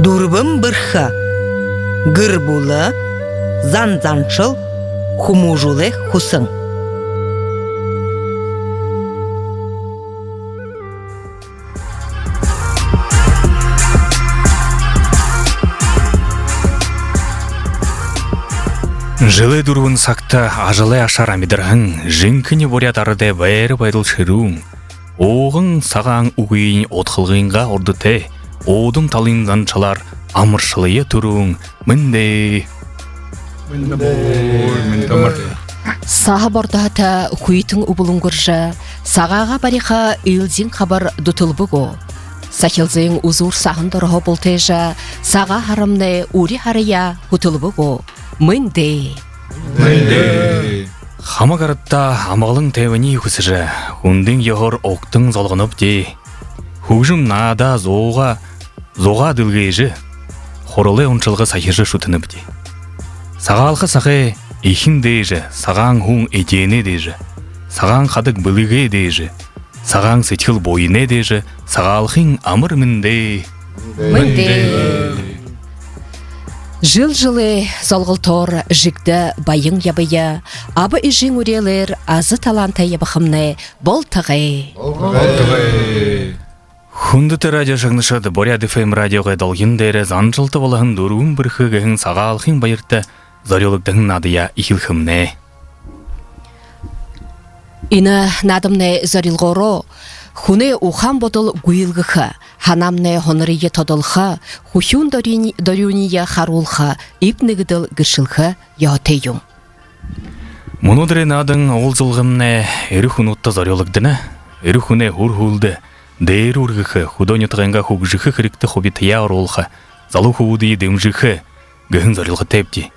Дурбым бырха. Гырбулы, зан-занчыл, хумужулы хусың. Жылы дурвын сакта ажылы ашар амидырхын, жинкіні борят арыды бәрі байдыл шыруң. Оғын саған уғейін отқылғынға ордыте, оудың талыңдан чалар амыршылые тұруң, мінді. Саға бордағыта хуйтың ұбылыңғыржа, сағаға бариға илзин қабар дұтылбыго. Сахилзың ұзур сағындырғы бұлтежа, саға харымны ури харыя хутылбыго. Мінді. Хамагарытта амалың тәвіні күсіжі, хүндің еғыр оқтың золғынып де. Хужым нада зоға дылгейжі, хорылы ұншылғы сайыжы шутынып де. Сағалқы сақы ехін дейжі, саған хуң етені дейжі, саған қадық біліге дейжі, саған сетіл бойыне дейжі, сағалқың амыр мінді. Жыл-жылы золғылтор жігді байың ябыя, абы ішің өрелер азы таланта ябықымны бол тағы. Хүндіті радио жағнышады Боряд FM радиоға долгин дәрі занжылты болағын дұруын бірхігігін сағалқын байырты зореліктің надыя ихілхімне. Ині надымны зорелғоро, хуне ухан бодыл гуилгыха, ханамны хонырые тодылха, хухюн дорюния харулха, ипнігіділ гішілха яотейюм. Мұнудыры надың ол зылғымны әрі хунутта зореліктіні, әрі хуне хур-хулды, дәйір ургыхы, худонетығынға хугжыхы хірікті хобитыя оролха, залу худыйы дымжыхы, гіхін зорелғы тәпті.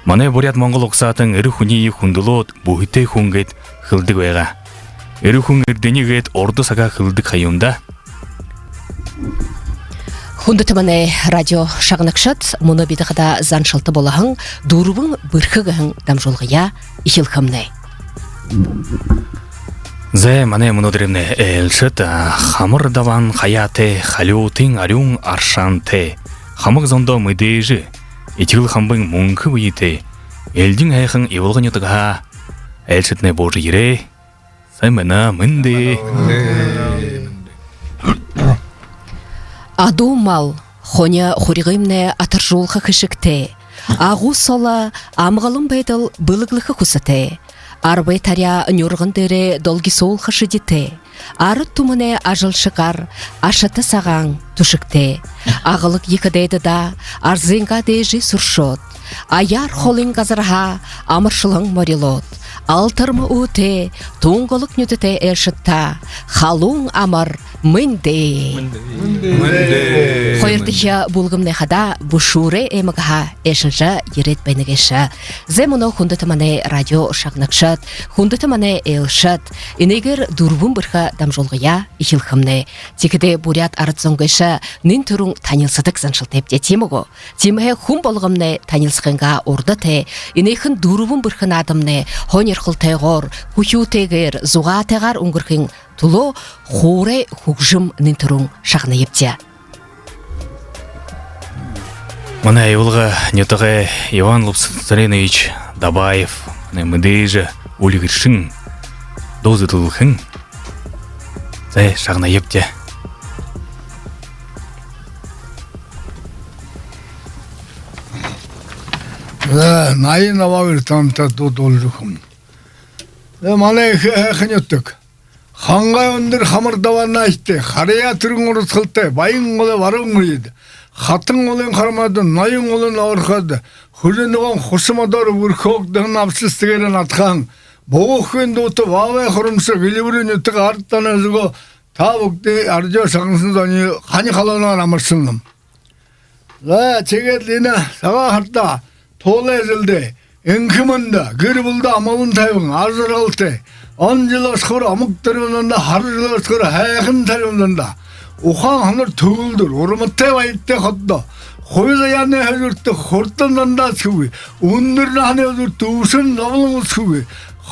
Маны Боряд Моңғол оқсатын әрі хунейі хундылот, бұхытай хунгет хылдық ойға. Әрі хүн үрденегет орды саға хылдық хайымда. Хундытыманы радио шағынықшат, мұны бедіғада заншылты болағын, дұрыбың бірхігіғын дамжолғыя ихілхімні. Зә маны мұнудырымны әлшіт, хамыр даван хаяты, халютың арюң аршанты, хамық зондо мүдейжі, етігіл хамбың мұңқы бұйыты, әлдің әйқың евылғын етіға, әлшітіне божы ере, сәміна мінді. Аду мал, хоня хуригымне атыржулха хышыкте, агу сола амғалым бәйділ бұлығлығы хусыте, арбай таря нюрғындыры долги сол хышыдите, ары тумыне ажыл шығар, ашыты саған түшікте, ағылық екідейді да, арзынға дейжі сұршот, аяр холын ғазырға амыршылың морилот, алтырмы өте, туңғылық нүдіте әршітта, халуң амыр мінді. Қойырдыхя бұлғымны қада бұшуры әміға әшінжі ерет бәнігеші. Зәміні хүндітіміне радио шағнықшыт, хүндітіміне әлшіт, инегер дұрбын бірға дамжолғыя ихілхімні. Текіде Боряд арытзоңгышы нін түрің танилсыдық заншылтепте темігі. Теміге хүм болғымны танилсықынға ордыте, инейхін дұрбын бірғын адымны, хонерқыл тәғор, хүхю тәгер, зуға тәғар ұңғырқын тұлы хоре хугжым нін түрің шағны епте. Мына айылға нетіғі Иван Лупсаренович Дабаев, мүдейжі өлігіршін, дозы тұлықын, зәй шағына епте. Найын ававыр тамта додолжықым. Мана әхін өттік. Ханға өндір хамырдаварына айтты, қария түрің ұрыс қылты, байың олы варың ұрейді. Хатын олын қармады, найың олын ауырқады. Хүлін оған құсымадар үркөкдігін апсыстығырын атқан. Боғық көнді оты вавай құрымсы ғилібірін өттік арттан өзігі табықты аржо шағынсызаны қаны қалауынан амырсындым. Чегетліні саға қарта толы әзілді, әңкімінді, гүрбілді амалын тайбың, арзыр қалты. 10 жыл асқыр амықтырынында, har жыл асқыр әйқін тәрімдінде. Оған ғаныр түгілдір, ұрымыттай байыттай қотты. Қойза яны әзіртті, қорттанданда сүгі. Өндірді ғаны әзіртті, ұшын ғавылың сүгі.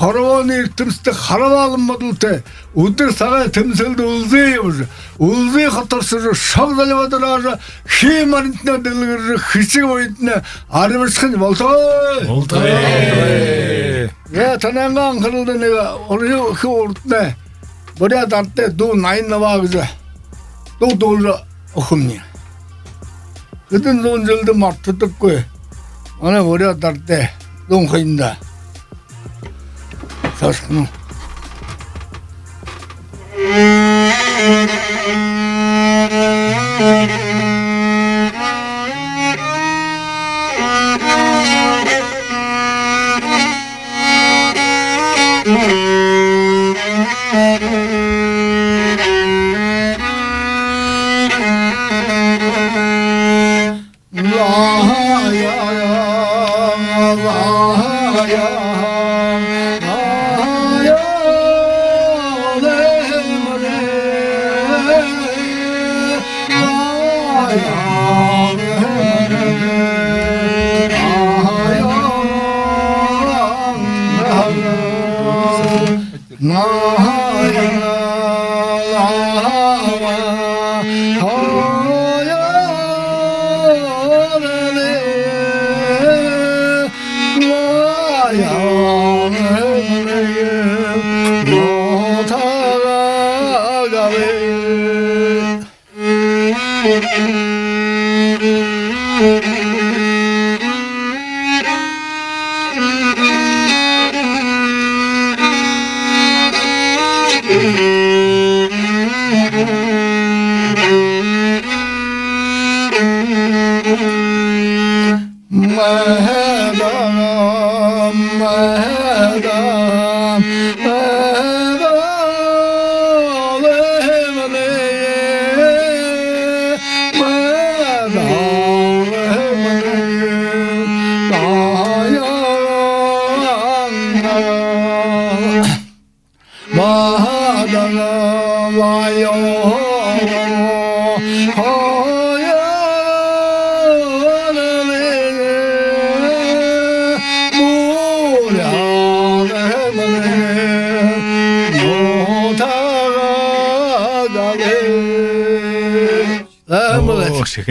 хорвон иртэмстэй хараваалан модултай өдөр цагаа тэмцэлд улзый хоторсор шог залвадараа химарнтна дэлгэр хисэг уйдна аримсхэн болтой я танангаан хөрөлдө нэг орё хөөрднэ боря дарте ду найн наваагж ду дул охомни 그든 논절도 막 듣고 오늘 머리가 달때 너무 커진다 사실은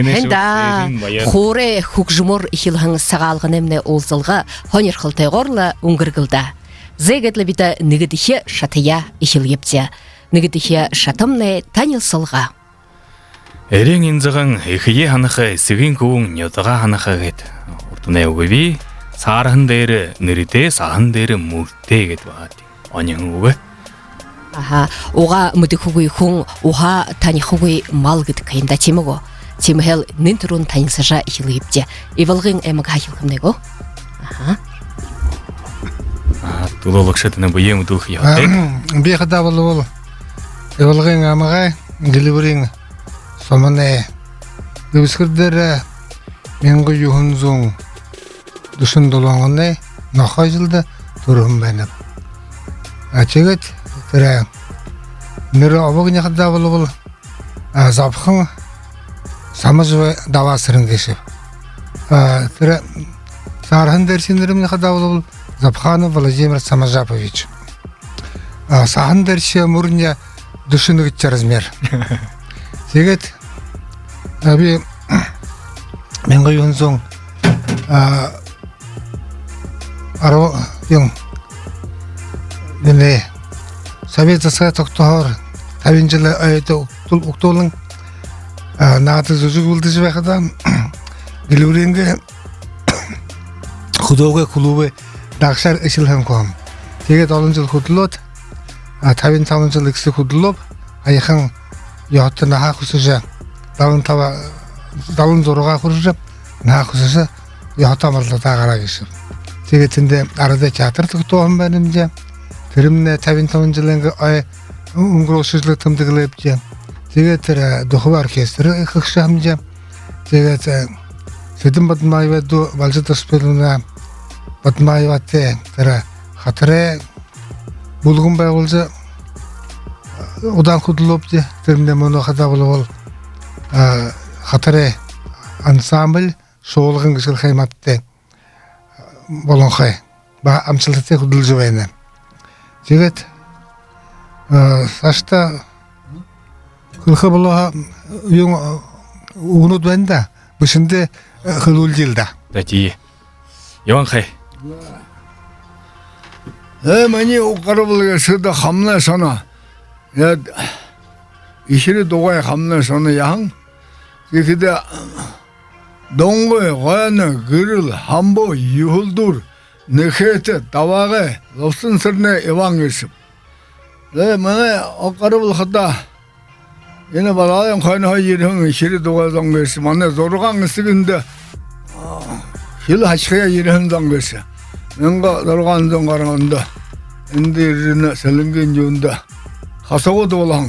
Энда хоре хукжмор ихилхан сагалгын эмне олзылга хонерхылтайгорла унгыргылда. Зегетле бита нигедихе шатая ихилгепте. Нигедихе шатымне танилсылга. Эрең инзыган эхие ханахай сэгин күн нёдага ханахагет. Уртуне угви саархан дээр нэрité сахан дээр мүртэй гэд баат. Онян уг. Аха, уга мудихугуй хун уха танихугуй мал гэд кайнда тимого. Тимхел нинтрун танисажа ихилгепте. Ивалгын эмэг хахилхымnego. Аха. Тулолокшетне буем дух я. Бехада болол. Ивалгын амагай гилибрин сомане. Дөвскөрдөр менго юхунзун душун долонгоне нахайжилда турум байна. Ачегет тэрэ нэр обогны хада болол запхан самажве давасрын гэшив. Тэр сархан дээр синэрэмний хада болол Запханов Владимир Самажапович. Сахан дээр чи мөрня душинэгч размер. Тэгээд би менго юнзон аро юм нэ Совет засаг тогтоор 50 жил айд уктуулан наад зүжигүүлдэж байхад гэлүрингэ худоога клубе дагшаар ишилхэн ком. Тэгээд олон жил хөдлөөд 55 жил ихсэх хөдлөөв аяхан ятна хаах хүсэж 76 хүрж наах хүсэж ятамарлаа гараа гэсэн. Тэгээд тэндээ арада театр тогтоом байна юм жаа. Тэрэмнэ 55 жилийн өнгөрөөсөж тэмдэглэвч. Тэгээд тэр духов оркестр их хамжаа. Тэгээд Сэдэн Бадмаева до Валжата спелуна Бадмаевате тэр хатре булган байгуулж удаан хөдлөвч тэрнээ мөн хадаа болвол хатре ансамбль шуулган гисэл хайматтай болонхай ба амжилттай хөдөлж байна. Тегет сашта кылхы болоға үйің угнут бәнда бішінде кылул жылда. Дати. Иван хай. Мені оқарыбылға сыда хамна сана. Ишірі доғай хамна сана яң. Екіде доңғой ғаны гүріл хамбо юхылдур нөхеті давағы лосын сырны Иван өсіп. Мені оқарыбылғыда Yine balayım kaynağı yerinin işleri doğadan versin. Anne zorgan ısıgında hil haçkaya yerinin versin. Menga zorgan karanında. Endi yerine selingen yönde. Hasağı dolan.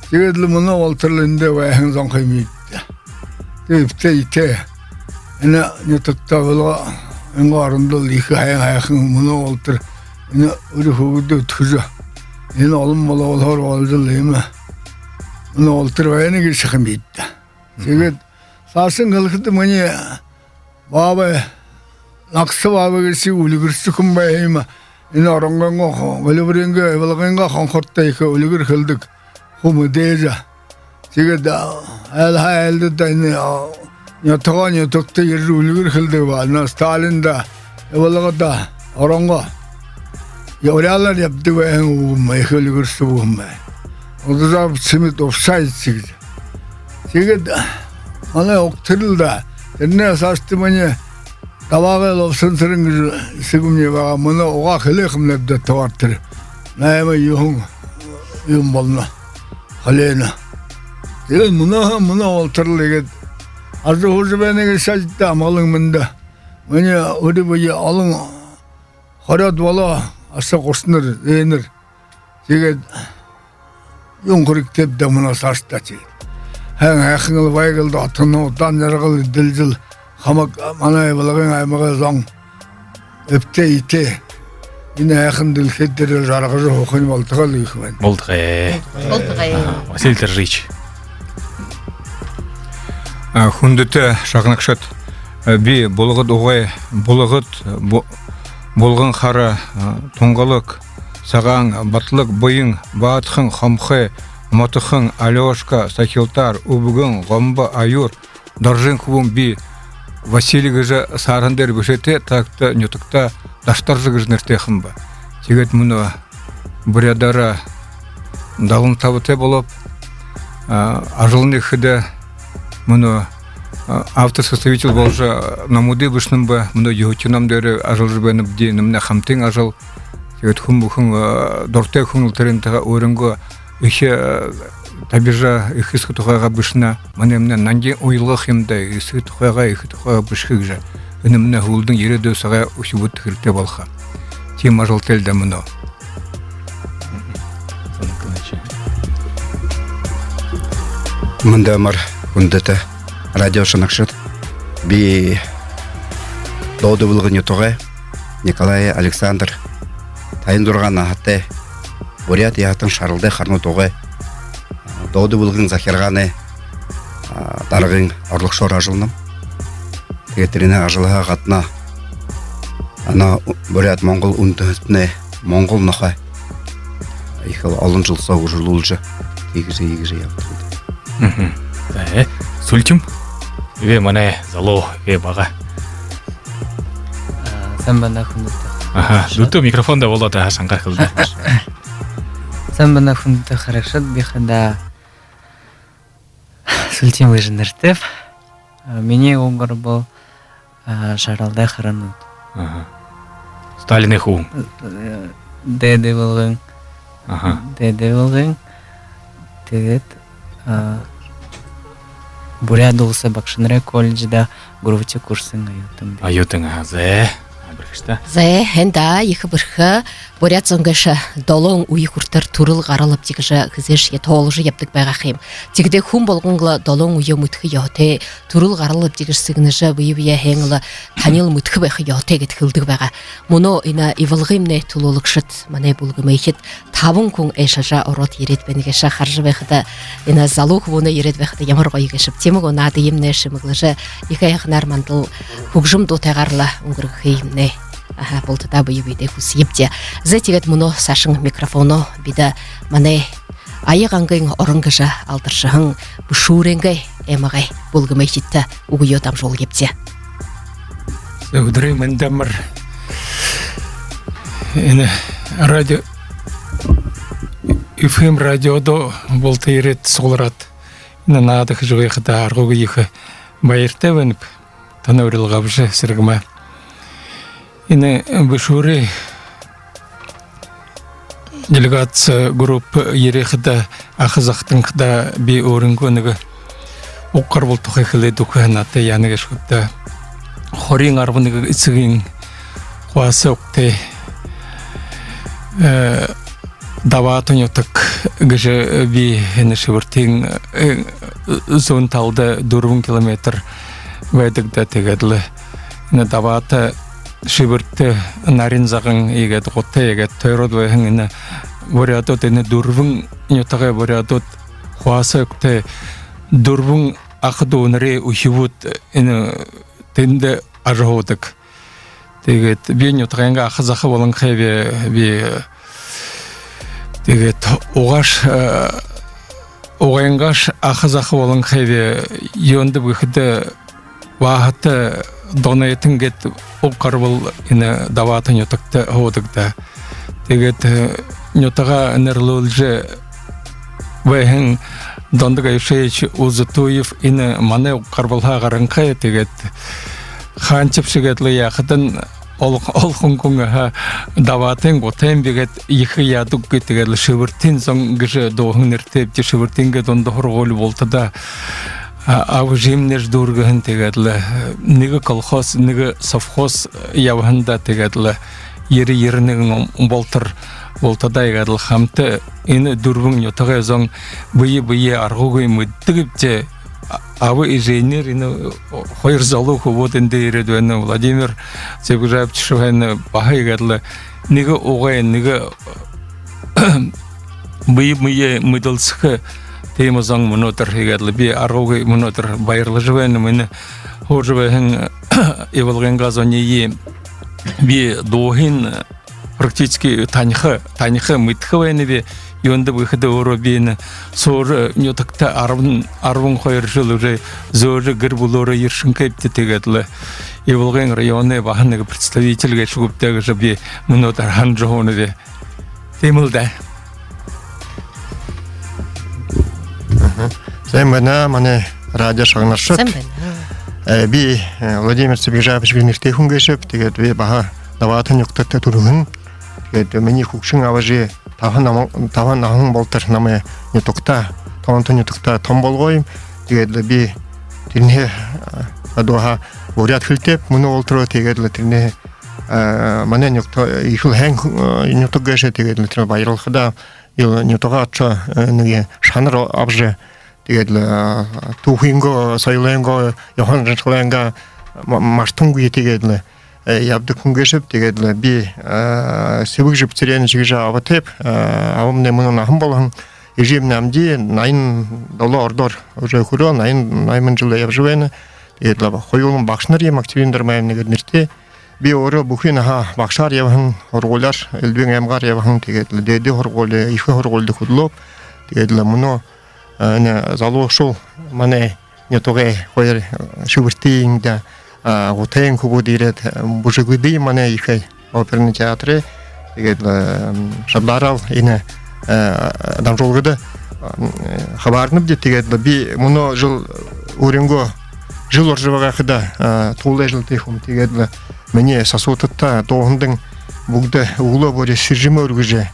Çekedli bunu oltırlığında ve ehin zan kıymıydı. Tepte ite. Yine yatıkta ola. Enga arında liki hayın bunu oltır. Yine ürü hukudu tüzü. Yine olum ola olar olcılıyım. Bunu oltırmayana girişim bitti. Çünkü sarsın kılıkıdı mani baba naksı baba girişi ulu girişi kumbayayım. Yine orangan böyle biringe evvelganga konforttayık ulu gir kıldık. Kumu deyce. Çünkü elde de yine yatağın yatakta yeri ulu gir kıldık var. Stalin de evvelga da oranga. Yavrular yaptı ve en uğumay ulu girişi uğumay. Oda simit offside çıktı. Çünkü bana oktırıldı. Ne saçtı bana davağı lafsın sırın sıkımcı var. Bana oğa kılıkım nebde tavartır. Neyme yuhun balına. Halena. Çünkü bana oktırıldı. Azı hoca beni saçtı amalın bende. Bana öyle böyle alın harat valla asa koşunur, değinir. Çünkü Yunkurik tep de buna saçta çeydi. Hen yakınıl baygıldı atını otan yargılı dilcil hamak manay balagın aymaga zang öpte ite yine yakın dilketleri jargıcı hokun baltıgal yıkıven. Болдығы. Василий Торжич. Хүндіті шағынақшат би болғыт оғай болғын қара тоңғалық саған батлық бойың баатқын қамқы матықын алешка сахилтар убугын ғомба аюр доржын кубун би Василий гыжы сарындер бішете такта нютыкта даштар жығыжныртехын ба. Сегет мұны бурядара далын табыте болып ажылын ехіде мұны автосоставитель болжа намуды бішнім ба мұны ехутинам дәрі ажыл жібеніп дейініміне хамтың ажыл Сегет хум дорте хум терентага өрөнгө ихе табижа ихис тухайга бишна манемне нанди ойлго химде ихис тухайга бишхигже өнемне хулдун ереде сага ушубут хирте болха тем ажал телде муно Мындамар хүндете радио шанакшат би доду булгын ютуга Николай Александр Тайын дұрған ағатты Бурят яғатын шарылды қарны тоғы Доды бұлғын захирғаны Дарғын орлық шор ажылным Тегеттеріне ажылыға ғатына Ана Бурят Моңғол үндіні Моңғол нұқа Ехал алын жылса ұжылы ұлжы Егіжі яқтырды Сультим? Ве мане зало ве баға. Сән бана хүндіті Дуту микрофонда болады шаңға қылды. Сән бана хүндіті қарақшат бейхада Сультим выжыныртып Мене оңғыр бұл жаралдай қырынын Сталин еху. Дәді болғын Тегет Бурят олысы бақшыныры колледжда Грувте курсын айытым. Айытың азы. Біркішті. Зе, хенда, ехі бірхі, Бурят зоңғышы долоң уи құртыр турыл ғаралып дегіжі ғызеш етолыжы ептік байға қим. Тегіде хум болғынғылы долоң уи мүткі яуте, турыл ғаралып дегіж сігініші бұйы хеңілі танил мүткі байқы яуте кеткілдік байға. Мұны ина ивылғымне тулулықшыт, мане бұлғым ейхет, табын күн әшажа орот ерет бәнігеші қаржы байқыда, ина залуқ бұны ерет байқыда ямар қойы кешіп, теміг оны адыйымне шымығлыжы, екі аяғын армандыл, хүгжым дотағарлы ұңғырғы болтыда бүйі бүйде күс епте. Зэ тегет мұны сашың микрофону биді мане айы қаңғың орынғыжы алдыршығың бұшуренгі эмағай болғымай жетті ұғы там жол епте. Өдірей мендемір радио FM радиодо болты ерет солырат. Надық жойқыда арғығы ехі байырты веніп, таны өрілға бұшы сіргіма. Бұшуры делегация группы ерекіда ақызақтыңқыда бей орынғыныға оққар бол тұқайқылы дұқығанаты яныға шықта. Хорин арбыныға үсігін қуасы оқты даватын отық гыжы би шыбыртың зон талды 4 километр вәдігді тегеділі. Даваты шыбырты нарин зағын егет ғотты егет тойрод вәйхің вариатот 4 нетіғай вариатот қуасы өкті 4 ақыды оныры ұхивут тенді ажығудық. Тегет би нетіғайынға ақызақы болын қайбе би Тегет оғайынғаш ақызақы болын қайбе ионды бұқыды вағыты донайтын кет оққар бол даваты нетіқті ғодықта. Тегет нетіға нәрлілжі вәйхін дондыға ешейч ұзытуев маны оққар болға қарынқай тегет қанчып шыгетлі яқыдын олқын күңі даватын ғотайын бегет екі ядық кетігерлі шыбыртын соң гіжі доғын әртепте шыбыртынға донды ғырғолы болты да ау жемнеш дұрғығын тегерлі неге колхоз, неге совхоз явығында тегерлі ері-ерінің болтыр болты да егерлі қамты ені дұрбың нетіғай соң бұйы арғығый мүттігіпте Авы инженер, хойр залуху вот индейредуэна Владимир Себужаевичевна бахайгадлы неге оғай, неге бүйі мүділсігі теймі заң мұнотыр егедлі би арғығы мұнотыр байырлы жывайны мені хор жывайын евалғанға зонеи би доғын практически таньхы мүткі вайны би Йонды выходы оробейны соры нетікті арвын қойыр жыл уже зөрі гір бұлоры ершін кәйіпті тегедлі. Евылғын районы бағынығы представительге шығыптағы жабе мұнотар хан жоғыны бе. Темілді. Сәмбіна, мане радио шағынаршыт. Би Владимир Себежаевич білмекте хүн кешіп, тегет бе баға даватын юқтықта тұрғын. Тегет мені құқшың аважы Таван ағын болтыр намы не тұқта, таванты не тұқта том болғойым. Тегедлі би тіліне адуаға орят хілтеп, мұны олтыру тегедлі тіліне мане ехіл әң не тұқ гәші тегедлі тілі байырылқыда не тұға атша неге шаныр абжы тегедлі тұхинго, сайылайынго, яхан жыншылайынға маштың тегедлі. Ябды күнгешіп тегедлі би себік жіп тірені жігіжа аватеп, авымне мұнын ағым болған ежемне амди найын дала ордор уже хүрі, найын жылы яб жывайны тегедлі қойылым бақшыныр ем активендер майын негеднерте би оры бұхин аға бақшар ябығын орғолар, әлбен әмғар ябығын тегедлі деді орғолы, ешкі орғолды күділіп тегедлі мұны залуық шол мане не тоғай қойыр шүбіртейіңді Готейн кубу дирет бужигуди мане ихай оперный театры шабларал ине дамжолгыды хабарнып де тегедлі би мұны жыл өрінго жыл оржываға қыда толай жыл тейхум тегедлі міне сасуытытта тоғындың бұғды ұғылы бөре сіржімі өргіже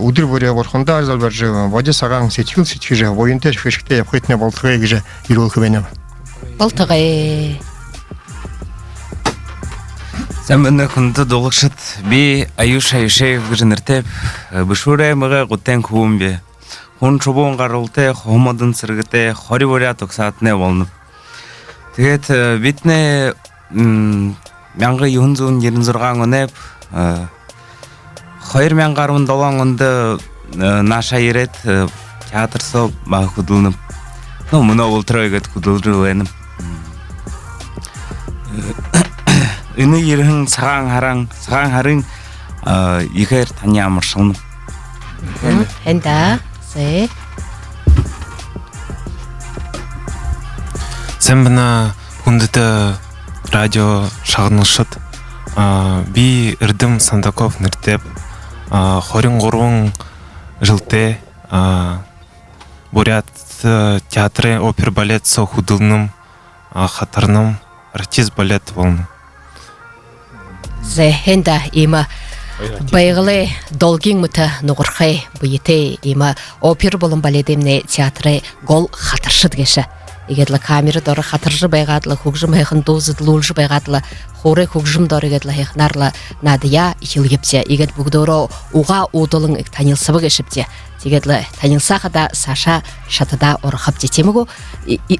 удыр бөре орхында арзал бар жы ваде саған сетхил сетхижі ойынты фешікте япқытне балтығы егіже ерол көбенем Балтығы Сәмбіні күнді долықшыт би аюш-аюшев гыжыныртеп, бұшурай мұға ғыттен күвім бе. Хүн чубуын қарылты, хомадын сыргыты, хори бөря тұқсатыне болынып. Тегет бітіне мәңгі юхын зуын ерін зұрған өнеп, хойыр мәң қаруын долан өнді наша ерет театр соп бағы күділініп. Мұна олтыра егет күділді өйніп. Үні ерің саған харың егер тани амыршылын. Хэнда зе Sen bana hundita радио шагнышыт би Ирдим Сандаков ныртеп хорин горун жылте бурят театры опер балет со худылным хатарным артист балет волны. зе хэнда има Байгылы долгин мыта нугурхай быйте има опер болын баледемне театры гол хатыршыд кеше. Игедле камера доры хатыржы байгадлы хугжым хайхын дозы лулжы байгадлы хоры хугжым доры игедле хайхнарлы надия хилгепте игет бугдоро уга удылың танилсыбы кешепте. Тегедле танилсахада Саша шатыда орхап детемегу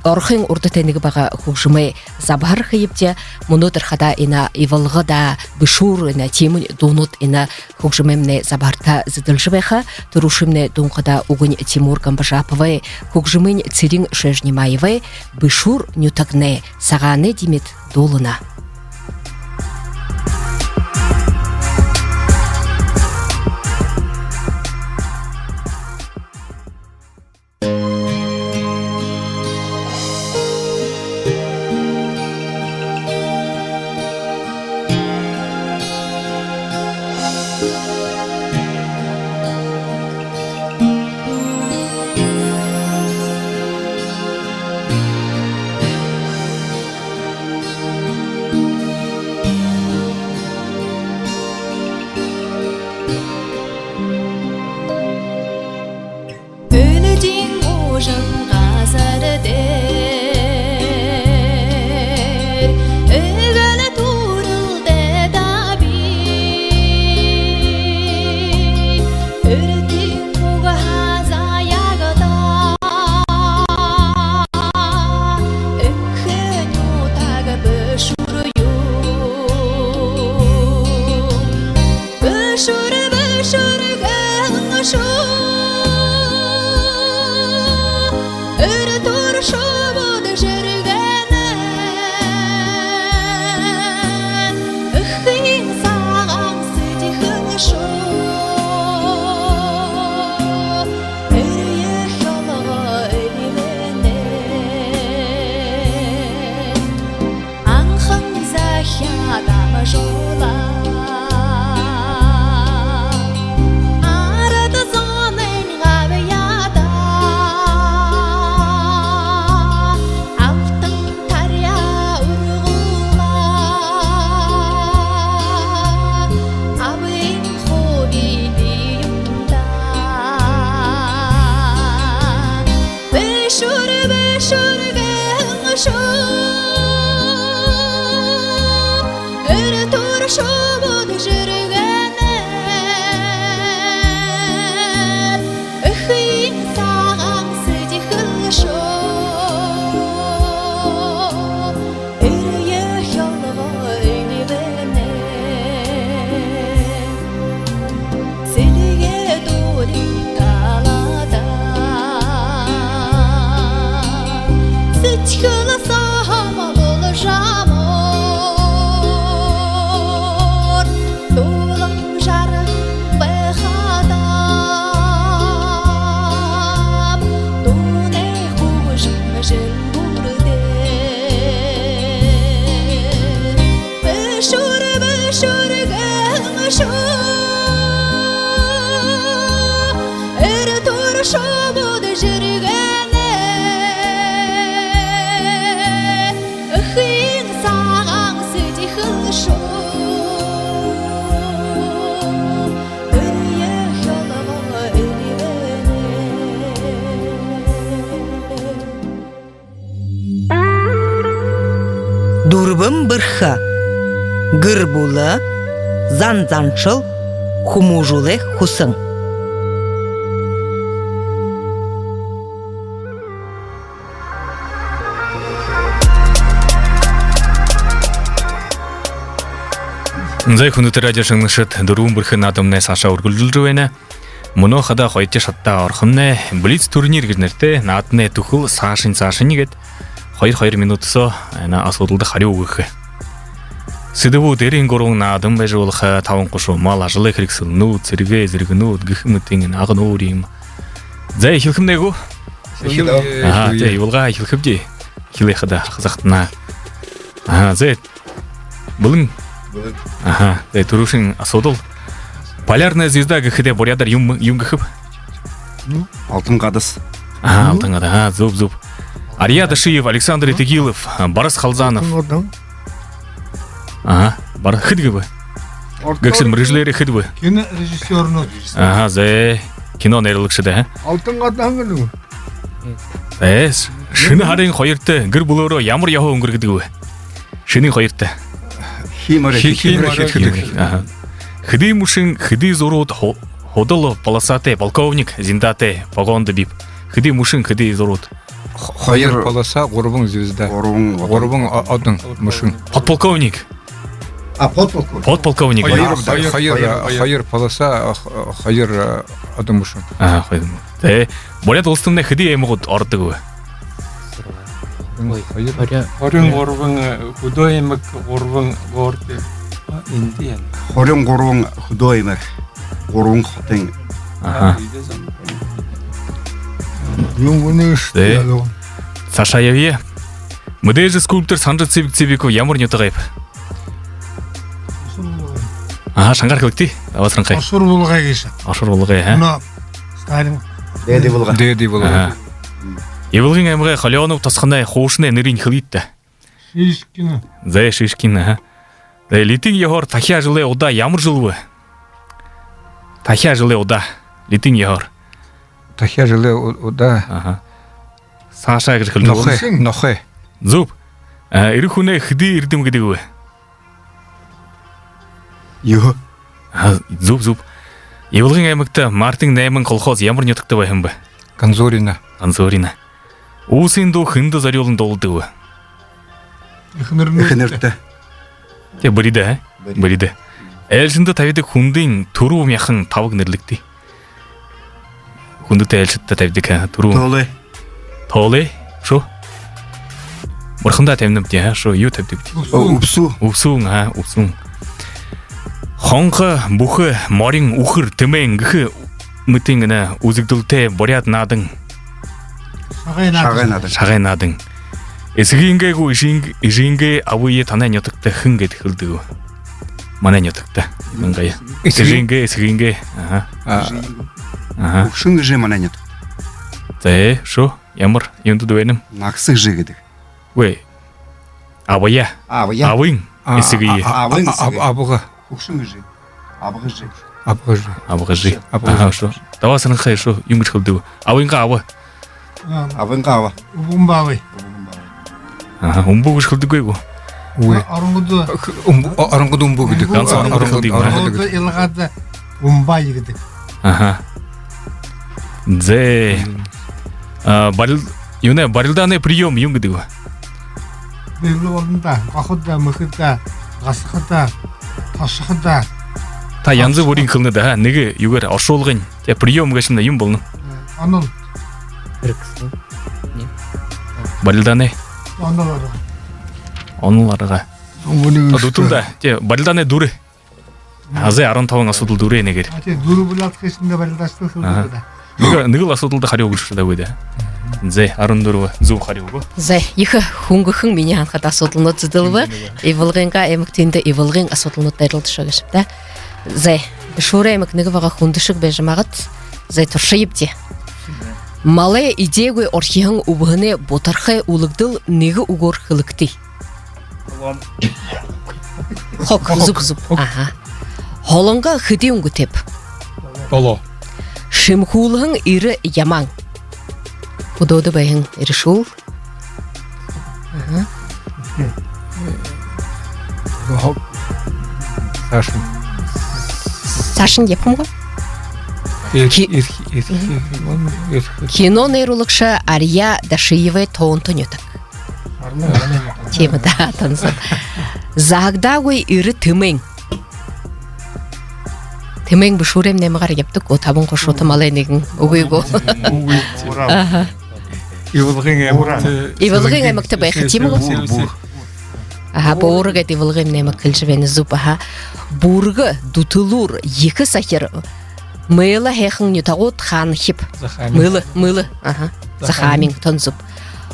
орхын урды тенеги бага хугжымы забар хайыпте мунутыр хада ина ивылгы да бышур ина темын дунут ина хугжымемне забарта зыдылжы байха турушымне дунқада угын Тимур Гамбажаповы хугжымын цирин шежнимаевы бышур нютагне саганы димит дулына. Дурбым бырха, гырбулы, занзанчыл, хумужулы хусың. Зай хундыты радио шыңнышыт дурбым бырхы надымны Саша ургулжулжуэне. Мұны қада қойте шатта орхымны блиц турнир гірнерте наатны тухыл Сашын егет. Хайыр минутсо ана асылды хари угы. Сидеву дерин горун наадым бежулха тавын кушу мал ажылы криксылну цирге зиргну гыхмытын агнурим. Зай хилхимдегу. Ага, те юлга хилхибди. Хилехада казактына. Ага, зай. Булын. Ага, зай турушин асодол. Полярная звезда гыхыде борядар юм гыхып. Алтын қадыс. Ага, алтын қадыс. Ага, зуб. Ария Дашиев, Александр Итегилов, Борис Халзанов. Ага, бар хидгибы. Гексен режиссері хидбы. Кино режиссерну. Ага, зай. Кино нерлікшіде. Алтын қатан гылы. Шыны харын қойыртты, гір бұлыры ямар яху үңгіргідігі. Шыны қойыртты. Хиди мушин, хиди зорот, ходылы полосаты, полковник, зиндаты, погонды бип. Хиди мушин, хиди зорот. Хайыр полоса, горбың звезда. Горбың адың мушин. Подполковник. Подполковник. Подполковник. Хайыр полоса, хайыр адың мушин. Ага, хайыр. Борят олстымда хиди емігіт ардығы. Хорын горбың худоймык горбың горды. Индиан. Хорын горбың худоймык. Горбың хотын. Ага. Юнгуны Саша Яве. Мыдежи скульптор Санжа Цивик ямар нёты ғайып. Ага, шаңғар кілікті. Авасырын қай. Ашур болғай кеші. Ашур болғай, ха? Мұна Сталин. Деди болға. Евылғын әміғай Халионов тасқынай хоушыны нырин хылитті. Шишкина. Зай Шишкин, ага. Литин егор тахия жылы ода ямар жылы. Тахия жылы ода. Литин егор. Тахия жылы ода. Ага. Саша гір хылды. Нохе. Зуб. Ирихуне хиди ирдім гідігі. Йо. Зуб. Евылғын әмікті Мартин Найман колхоз ямар нетікті байым бы. Конзорина. Усынду хынды зарелын долдығы. Эхнерті. Те бұриді, ә? Бұриді. Әлшінді таведі хундың туру мяқын тавық нерлікті. Хунды тәлшітті таведік, туру. Толы. Шо? Бұрқында тәмінімді, шо, ю таведік. Упсуң. Хонқы, бұқы, марин, ұқыр, түмен, ғықы мүттіңіні үзікділті борят надың. Шағай надың. Эсігінге ғу ішінге ауые танай нетікті хынге тіхілді ғу. Мана нетікті. Эсігінге. Шыңғы же мана нетік. Зәе, шо, ямар, енді дуэнім. Нақсық жегідік. Ой, абая. Абың, эсігіе. Абыға. Шыңғы же. Абыға же. Ага, шо. Давасының қай, шо, юңгіш қылды ғу. Абыңға абы. Убумбавы. Ага, умбуғыш қылды ғу. Арыңғыды. Арыңғыды умбу гідік. Арыңғыды илғады умбай гідік. Ага. Зэ. Барилданы прием юңгіді ғу. Белгі орында, қақыда, мұхыда, ғасықыда, ташықыда. Та янзы өрін қылны да, неге югар ашы олғын. Те прием ғашында юм болны. Аныл. Барилданы. Аныларға. Оныларға. Дутулда, те барилданы дұры. Азай арын тауын асудыл дұры негер. Дұры бұлат қешінде барилдашты қылды да. Нығыл асудылды қари оғышы да өйді. Зай арын дұры зу қари оғы. Зай, ехі хуңгыхың мені анқат асудылны тұздылы. Ивылғынға әміктейінді ивылғын асудылны тайрылды шағышыпта. Зай, бішура әмік нығы ваға хундышық бәжімағыт. Зай тұршы епте. Малая идея орхиһың убыһыны ботархай улыгдыл неге угор хылыкты. Хок зуб. Ага. Холонга хыди унгутеп. Толо. Шимхулһың ире яман. Худоды байың иришул. Ага. Сашын yapım ғой. Кино нейрологша Ария Дашиевой тоонтонётак. Темада танысып. Загдагой иры тымың. Тымың бушурем немагар яптык, о табын қошоты малайнегін угуйго. Ивылғың әмікті байқы темі ғой. Аха, борга дивылгым неме кылжыбен зуп, аха. Бурга дутулур екі сахир мыла хехын нютагот хан хип. Мылы, аха. Захамин тонзуп.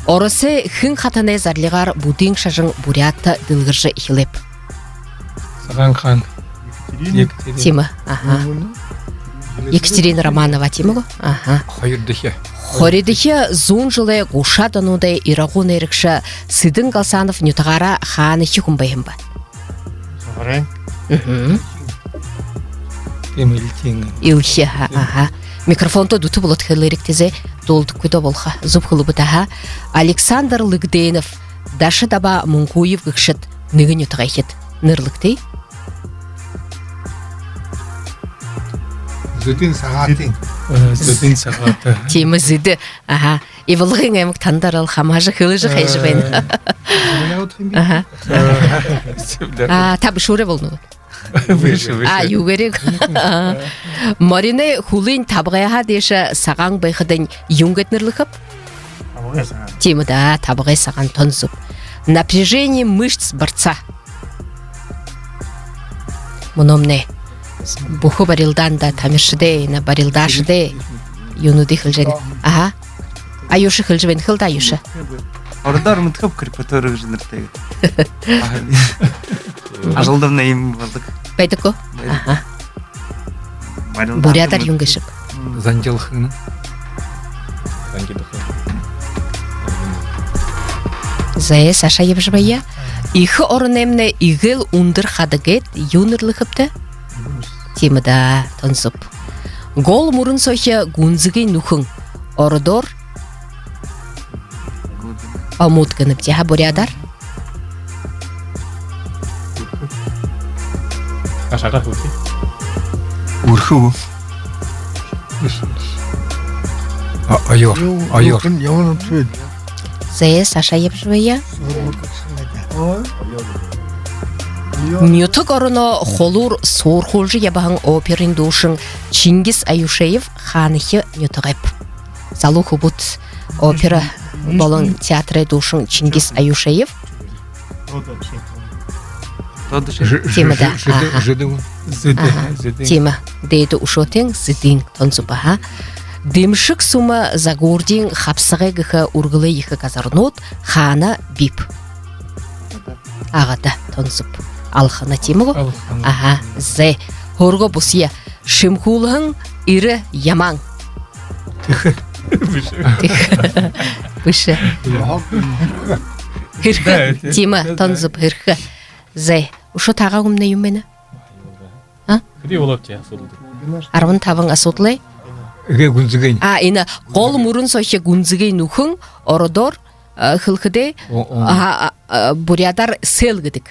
Орысы хын хатане зарлигар будин шажын бурятта дылгыржы ихилеп. Саган хан. Тима, аха. Екатерина Романова тимого? Ага. Хоридихе зун жылы гуша данудай ирагун эрикші Сыдын Галсанов нютагара ханы хикун байымба. Сорен. Илхе, ага. Микрофонто дуты болот хелерик тезе долдық көді болха. Зуб хылыбы таха. Александр Лыгденов дашы даба Мункуев гыкшыт ныгы нютагайхет. Нырлыктей? Зүдин сағатын. Зүдин сағаты. Темі зіді. Аха. Ивылғын әмік тандарал хамажы хылыжы қайжы бәйін. Аха. Табы шуре болну. Югерек. Марине хулин табғайға деші саған байқыдың юнгетнерлікіп? Темі да табғай саған тонзып. Напряжение мышц борца. Мұномне. Буху барилдан да тамиршыде, на барилдашыде юнуды хылжен. Ага. Аюшы хылжбен хылда аюшы. Ордар мытхып крепаторы жыныртегі. Ажылдым нейім болдық. Байдыко? Ага. Бурядар юнгышып. Занделхыны. Зае Саша ебжбая. Ихы орынемне игыл ундыр хадыгет юнырлыхыпты. Темада тонсуп. Гол мурын сохя гунзыгей нухын. Ордор амутканып теха бурядар. Ашаға хылки. Урху. Айор. Зае Саша ебжбая. Мютык орыно холур сорхолжы ябағын оперин душын Чингис Аюшеев ханығы мютығайп. Залу хубут опера болын театры душын Чингис Аюшеев. Темада. Тема. Дейді ушотен зидин тонзубаха. Демшік сума загордин хапсығы гіхі ургылы ехі казарнот хана бип. Ағада тонзуб. Алхана тимого? Ага, зе. Хорго бусия. Шимхулхын ирі яман. Бүші. Хирхы. Тима, тонзуб хирхы. Зе. Ушо таға күмне юммені? Куди олап те асудылды? Арвын табын асудлай? Гунзыгейн. Ина қол мұрын сойше гунзыгей нухын, ородор, хылхыде, бурядар сел гідік.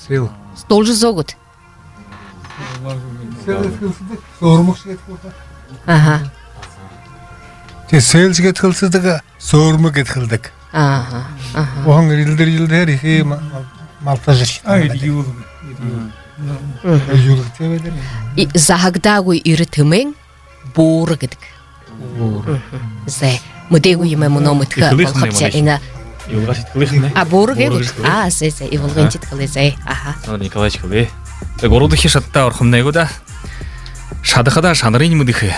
Сел. Столжы зогут. Ага. Те селж кетхылсыздығы сормы кетхылдық. Ага. Оған илдер ехе малтажыр. Юлық тебедер. Захагдагуй ирытымен боры гідік. Зе. Мудегу еме мұномытқа болхапся ина. Боры гедік. Зе. Ивылғын титкілі зе. Ага. Николаевич кылы. Городыхи шатта орхымнайгу да. Шадықада шанырын мұдықы.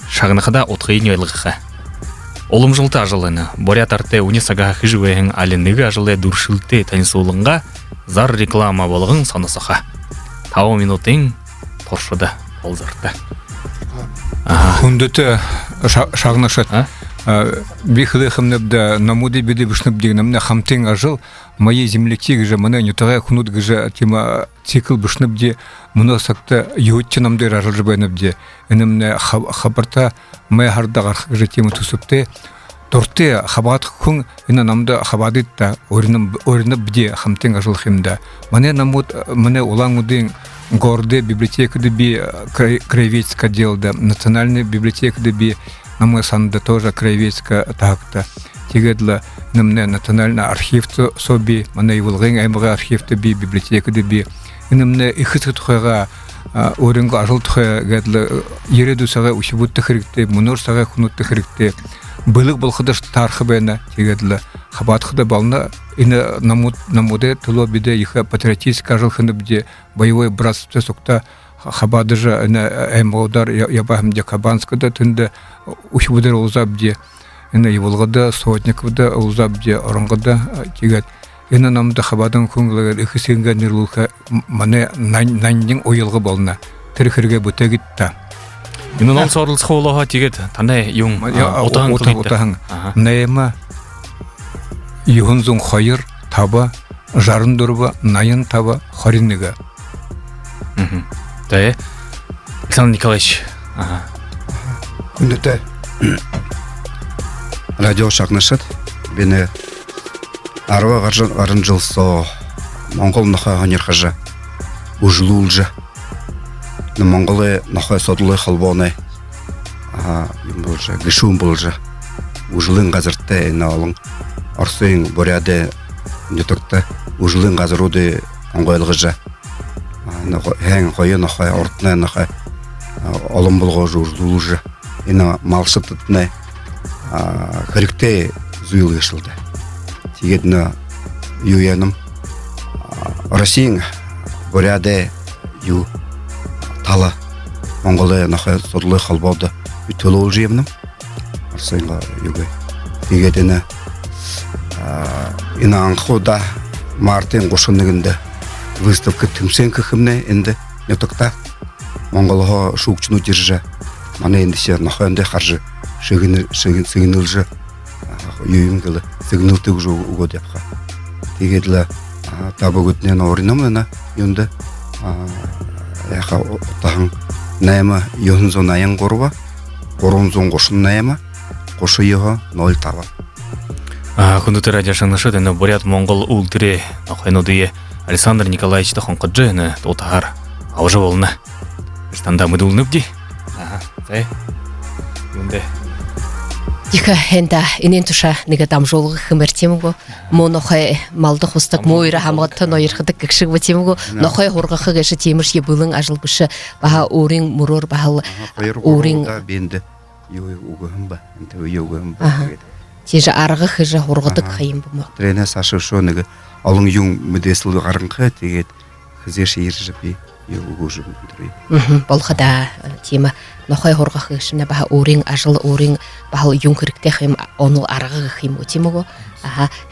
Шағынықада отқайын ойлықы. Олым жылты ажылыны. Борят арте унесаға хыжуэйін алыныға ажылы дұршылты танысуылыңға зар реклама болығын санысыға. Тау минутын торшыда олзырды. Хүндіті шағынашат. Бихылы хымныбда намуды беді бүшніп дегенімне хамтен ажыл моей землектегі же мұны нютағай құнудығы же тема цикл бүшніп де мұны сақты еуітте намдыр ажыл жыбайнып де інімне хабарта май хардағар же тема тұсыпты торте хабат күн ина намды хабадытта орынып де хамтен ажыл химда мане намуд мане улаңудың горде библиотекады би краеведское делда национальная библиотекады би намы санды тоже краеведская такта тегедла намне национальный архивты соби мана ивылғын аймығы архивты би библиотекады би намне ихысты тухайға өрөнгө ажыл тохе гэдле ереду сага ушибутты хирикте мунур сага хунутты хирикте былык болхыдаш тархы бена тегэдле хабатхыда бална ине намуде туло биде иха патриотический ажыл хыныбде боевой братство сокта хабадыжа эмодар ябахмде кабанскада тынды ушибудер узабде ине еволгада сотниковда узабде орангада тегет ине намда хабадан күңлөгө ихсенге нерлуха мане нандин ойылгы болна тирхирге бүтегитта Инун он сорлс хоолоо тигэд танай юм отахан нема юхунзун хайыр таба жарын дурба найын таба хариннега. Да, Александр Николаевич. Күндәтә радио шакнашат бене арва гарын жылсо Монгол наха ганерхажа ужлулжа на монголы наха содлы халбоны юм болжа гышум болжа ужлын газыртта эналың арсын боряде нөтөртә ужлын газыруды монгольгыжа хэн хойы наха ортна наха олым болгожу ужлулжа ина малшытытны хрикте зуйл ешилде тигедна юяным Россия боряде ю тала монголы наха содлы халбоды ütөлөл жемним арсынга юге тигедена ина анхуда мартин гошынныгында выставка тимсен кыхымне энде нетокта монголго шукчну держа мана энде се наханде харжы сыгынылжы юйымгылы сыгынылты уже угодяпха тигедле табыгытнен оринамына юнда яха тахан найма юнзон аян горва горонзон гошын найма гошы його 0 таба Күндүтэ радио шаңнашыд эне бурят монгол ултыре нохайнудые Александр Николаевич тахонкаджы эне тотахар аужы болна станда мыдулныбди тай юнде Дика хенда инен туша нега дамжолғы хымертемгу монохай малды хустак мойра хамгатты нойырхыдык кикшиг батемгу нохай хоргахы гэши темиш е былың ажылбышы баха орин мурор бахал орин бенде юй угымба энте угымба тежа аргы хыжа хоргыдык хайым бу тренер Саша шонеге алың юң мүдесіл гарынқы тегет хызеши иржипи югужым дри болгада тема нохай хоргахы гэшина баха орин ажыл орин бахал юң кирикте хайым онул аргы хайым утимгу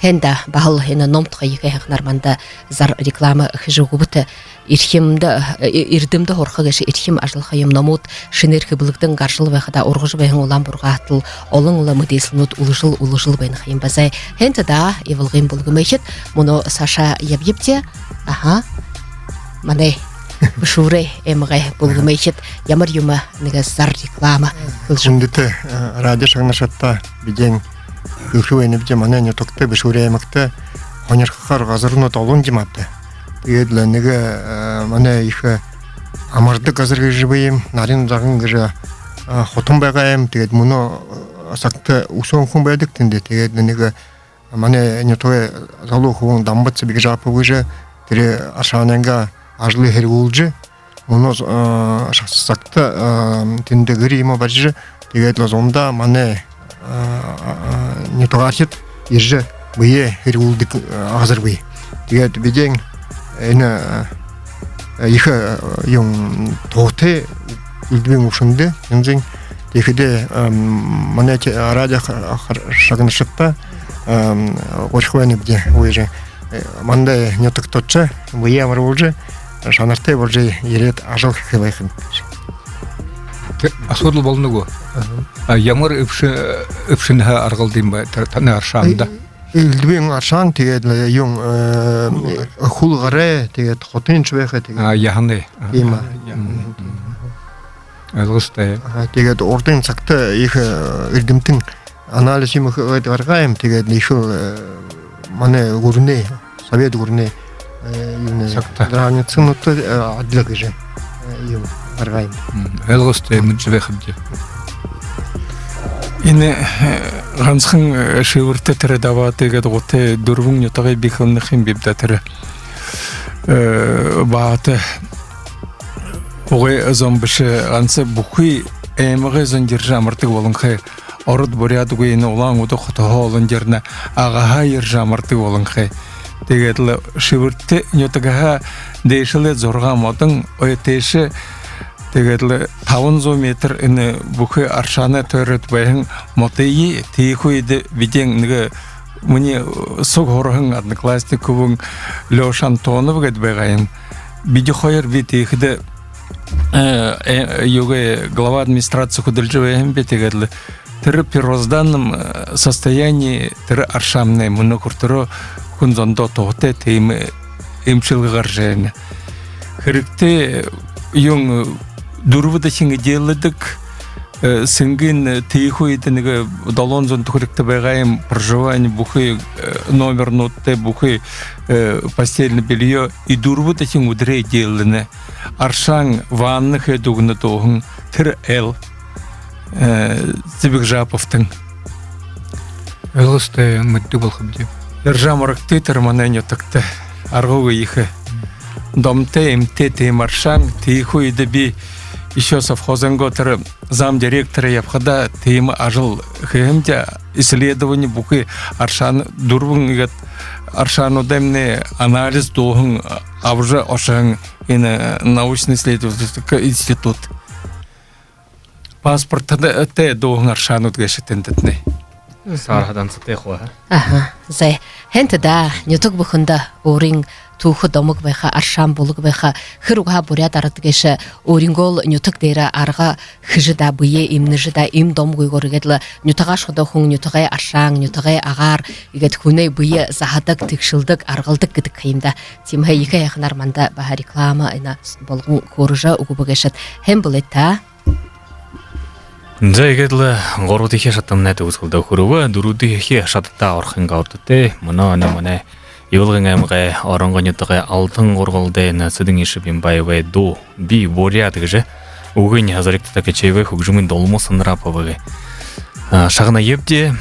хенда бахал хена номтха йехэх нарманда зар реклама хыжыгубыты ирхимде ирдимде хорха гэши ирхим ажыл хайым номут шинерхи былыктын гаржыл вахада оргыжы бэхэн улам бургатыл олон ула мыдесилнут улыжыл бэхэн хайым базай хенда да евылгын булгымэхет муно Саша ябйепте мане бушуре эмгай булгымэхет ямар юма нега зар реклама Күндәтә радио шагнашатта биден Күхүвені бде мана не токты бешуреемекте хонерхар газырны толун диматты. Тегедле неге мана ихе амарды газыргы жибейм, нарин загын гыжа хотун багаем, тегед муну сакты усон хун байдык тенде. Тегедле неге мана не тое залу хун дамбатсы биг жапы гыжа, тере ашаненга ажлы хергулжы, муну сакты тенде гырыйма бажы, тегедле зонда мана не тоғашет ержі бұйе хергулдық азыр бұй. Тегет беден ехі ең тоғыты үлдібен ұшынды. Тегеде мана радио шағынышықта қошқуәні бде ойжы. Мандай не тоқтотшы бұйе амыр болжы, шанартай болжы ерет ажыл қылайқын. Асодлы болны го. Ямар өпшінға арғылдың ба, тәні аршағында? Үлдібен аршаң тегед, ең құлғары тегед, қотын шүбәқі тегед. Яғынды? Ема. Әлғыстай. Тегед, ордың сақты егі үлдімтің анализім ғарғайым тегед, егі маны ғұрны, совет ғұрны сақты. Дранецін ұтты әділігі жын. Аргайм. Әлғыстай мүджібәқімде. Ine ganzın şevurte tere davate ged gote durvun yotagay bikhalnıkhim bibda tere baate Оғай зомбышы ансы бұқи әміғі зондержа мұртық олыңқы. Орыд бұряды көйіні олаң ұды құтыға олындеріне ағаға ержа мұртық олыңқы. Дегетлі шывыртты нөтіғаға дейшілі зорға модың өйтейші дегетлі 900 метр үні бұқи аршаны төрет бәйін мотыйы тейхуйды видеңнігі мне суг хорхын одноклассник күбің Лёш Антонов гэд бэгаем. Биди хойер бит ихде югэ глава администрации худальжевэм бетегедлы. Тыры первозданном состоянии тыры аршамны муну куртыру хунзондо тоғыте теймі эмшілгі ғаржайны. Хірікте юң дұрвыда шыңы деледік сынгын тейхуйдыныгы долонзон тухрикте бэгаем проживание бухы номер нотте бухы постельное белье и дурвыда шың удрей делені. Аршаң ванных эдугны тоғын тыр эл Цибикжаповтың. Элысты мүдді бұл қыбды. Ержамырыкты тырманайны тықты. Арғуы ихы. Домте эмте теймаршаң тейхуйды би еще совхозенго тыры зам директора япхада теймы ажыл хэмде исследование бухы аршан дурвың игат аршану дэмне анализ доғын авжа ошаң ины научный исследовательский институт. Паспортта те доғын аршану дгэшетендетне. Сархадан сытеқуа. Зай, хэнты да, нютук бұхында орин тухы домык байха аршан болук байха хыруга бурят арытгеше орингол нютук дейра арга хыжыда бые имныжыда им дом гойгорыгедлы нютага шода хуң нютагай аршан нютагай агар игет хүней бые захадык тикшылдык аргылдык гидик кайында тимхэ ика яхын арманда баха реклама айна болгун хорыжа угубыгешет хэм булетта Зайгедлы горудихе шаттамнаты узгылда хуруга дурудихе шатта орхынга ортыте мына мына Евылгын әміғай орынғы нетіғай алтын ғорғылдайына сыдың еші бенбайывай до би борядығы жа уғын азаректі такі чайвай хүгжімін долмы сындыраповығы. Шағына епте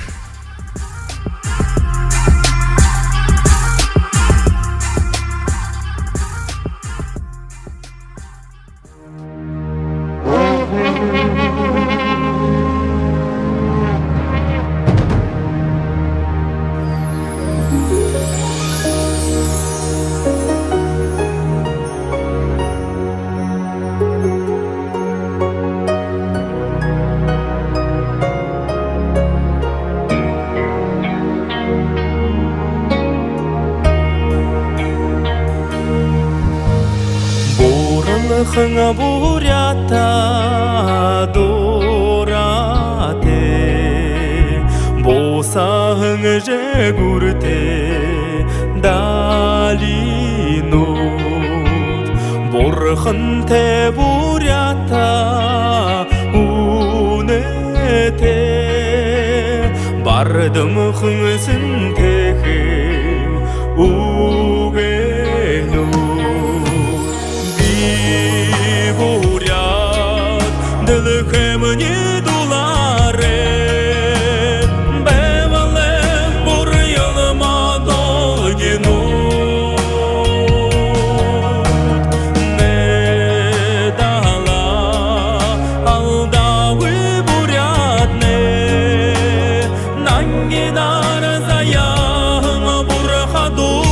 Хыңа бурята дорате Босағың жегурте далинут Борхын те бурята унете Бардым хыңысын тегі угену Дылыкымне дуларе Бевале бур йылыма долгину Не дала алдавы бурятне Нангинар заяң бурхадут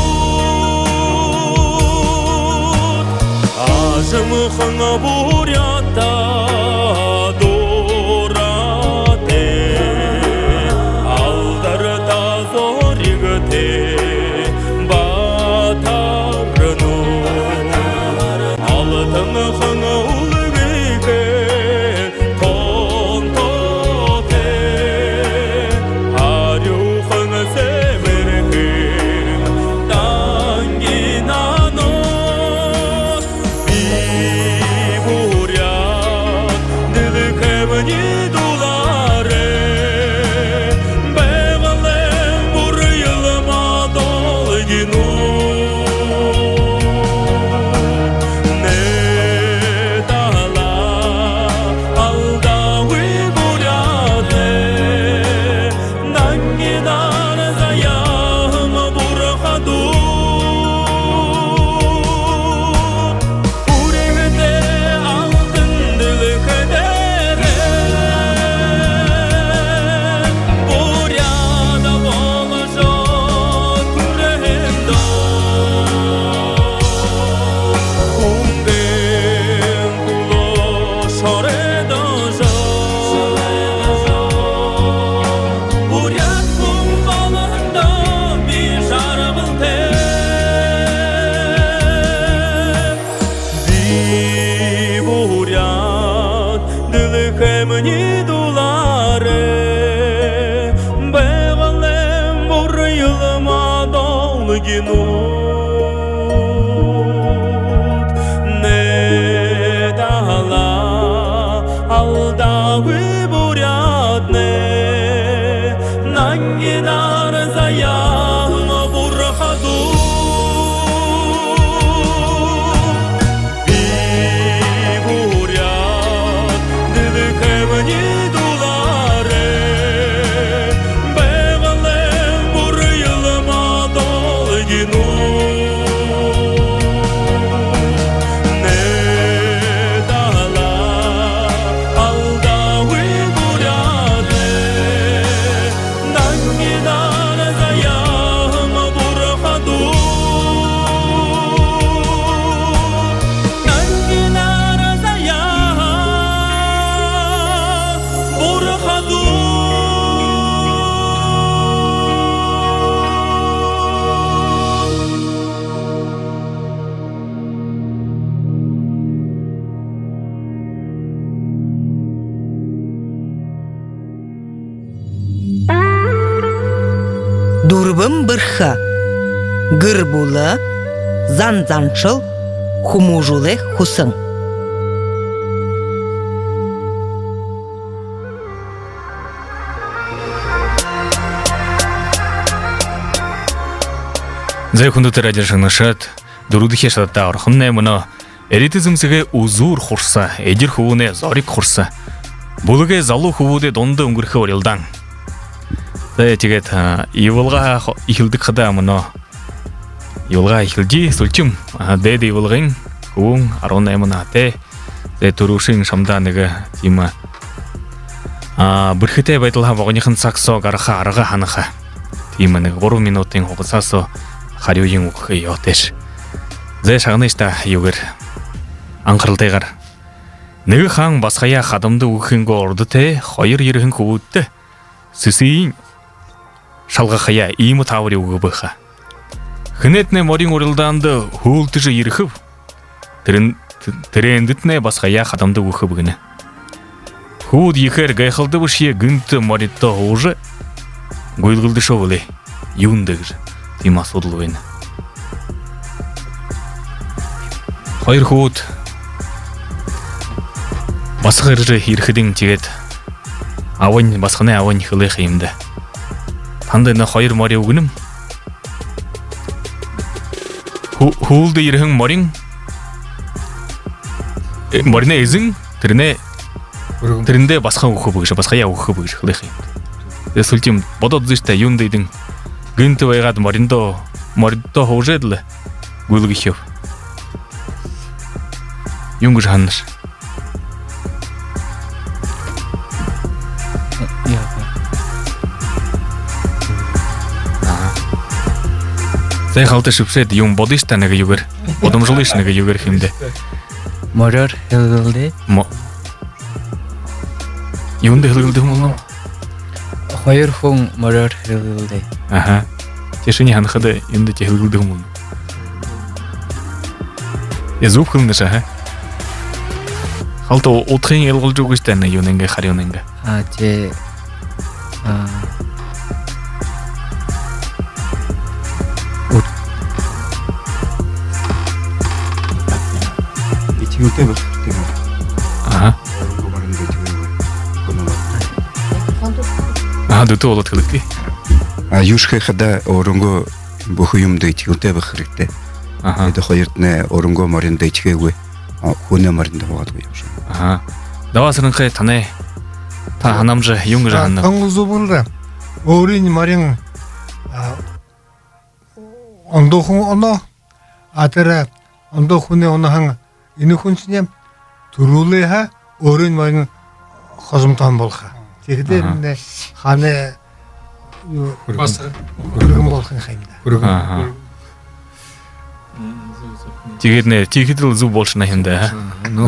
Ажым хыңа бурята гинут, не дала алдавы бурятны, нангинар заян бурхаду. Дурбым бырха, гырбулы, занзаншыл, хумужулы хусың. Зай хундуты радио шагнашат, дуруды хешатта архымне мына, эритизмсіге узур хурса, эдир хувуне зорик хурса. Булыге залу хувуде донды унгырхы орелдан. Зай тегет, ивылға ихилдік қыда мына. Ивылға ихилди, сульчим, деді ивылғын, хувун, арон әміна те, зай турушын шамданыға тима. Бірхіте байтылға вағынихын сақсо гараха арыға ханыға. Тиманы 3 минуттың хоғысасо, харюйын ұқы йотеш. Зай шағынышта югір. Аңқырылтайғар. Нығы хаң басқая қадымды ұқынғы орды те, қойыр ерігін көбітті. Сүсейін шалға қая иімі тавыры ұғы бұға. Хынетіне морин орылданды хул түжі еріхіп, тірендітіне басқая қадымды ұқы бұғыны. Худ екер гайқылды бұшие гүнті моритті ұжы, гөйлгілді шоғылы, юндығыр, тима содыл ойны. Қайыр худ, басқыржы ерхідің тегет, аван басқаны аван хылы қиымды. Тандайна қайыр маре өгінім. Хулды ерхің марин, марина ezin, тірінде басқа ұқы бұғышы, басқа я ұқы бұғышы қылы қиымды. Сультим, бодот зышта юндайдың гүнті байғады маринто хоғы еділі гүлгі хев. Юнгы жағаныш. Зай қалты шыпшет, юн бодышта нығы югір, бодым жылыш нығы югір химді. Морер хылгылды. Юнды хылгылды мұлым? Қойыр фон морер хылгылды. Аха, тешіне ханқыды юнды те хылгылды мұлым. Зуб хылныш, аха? Қалты отқын елғыл жүгістәні юнынғы қарионынғы. Те... Дүті олат қылықты? Юшқай қада орынғы бұхыйымды тігілді бұқырықты. Еді қойыртыны орынғы маринды тігеуі, хуны маринды оғады бұйым. Давасырынқай таны, та анамжы юңғы жағанны. Таңғызу бұлды, орын марин ондоқын оны, атыры ондоқыны оны хаңы. Ині күнсінем тұрулыға орын марин қозымтан болға. Тегідерінде қаны үргін болғын қаймда. Тегеділ зу болшына хемді, ха?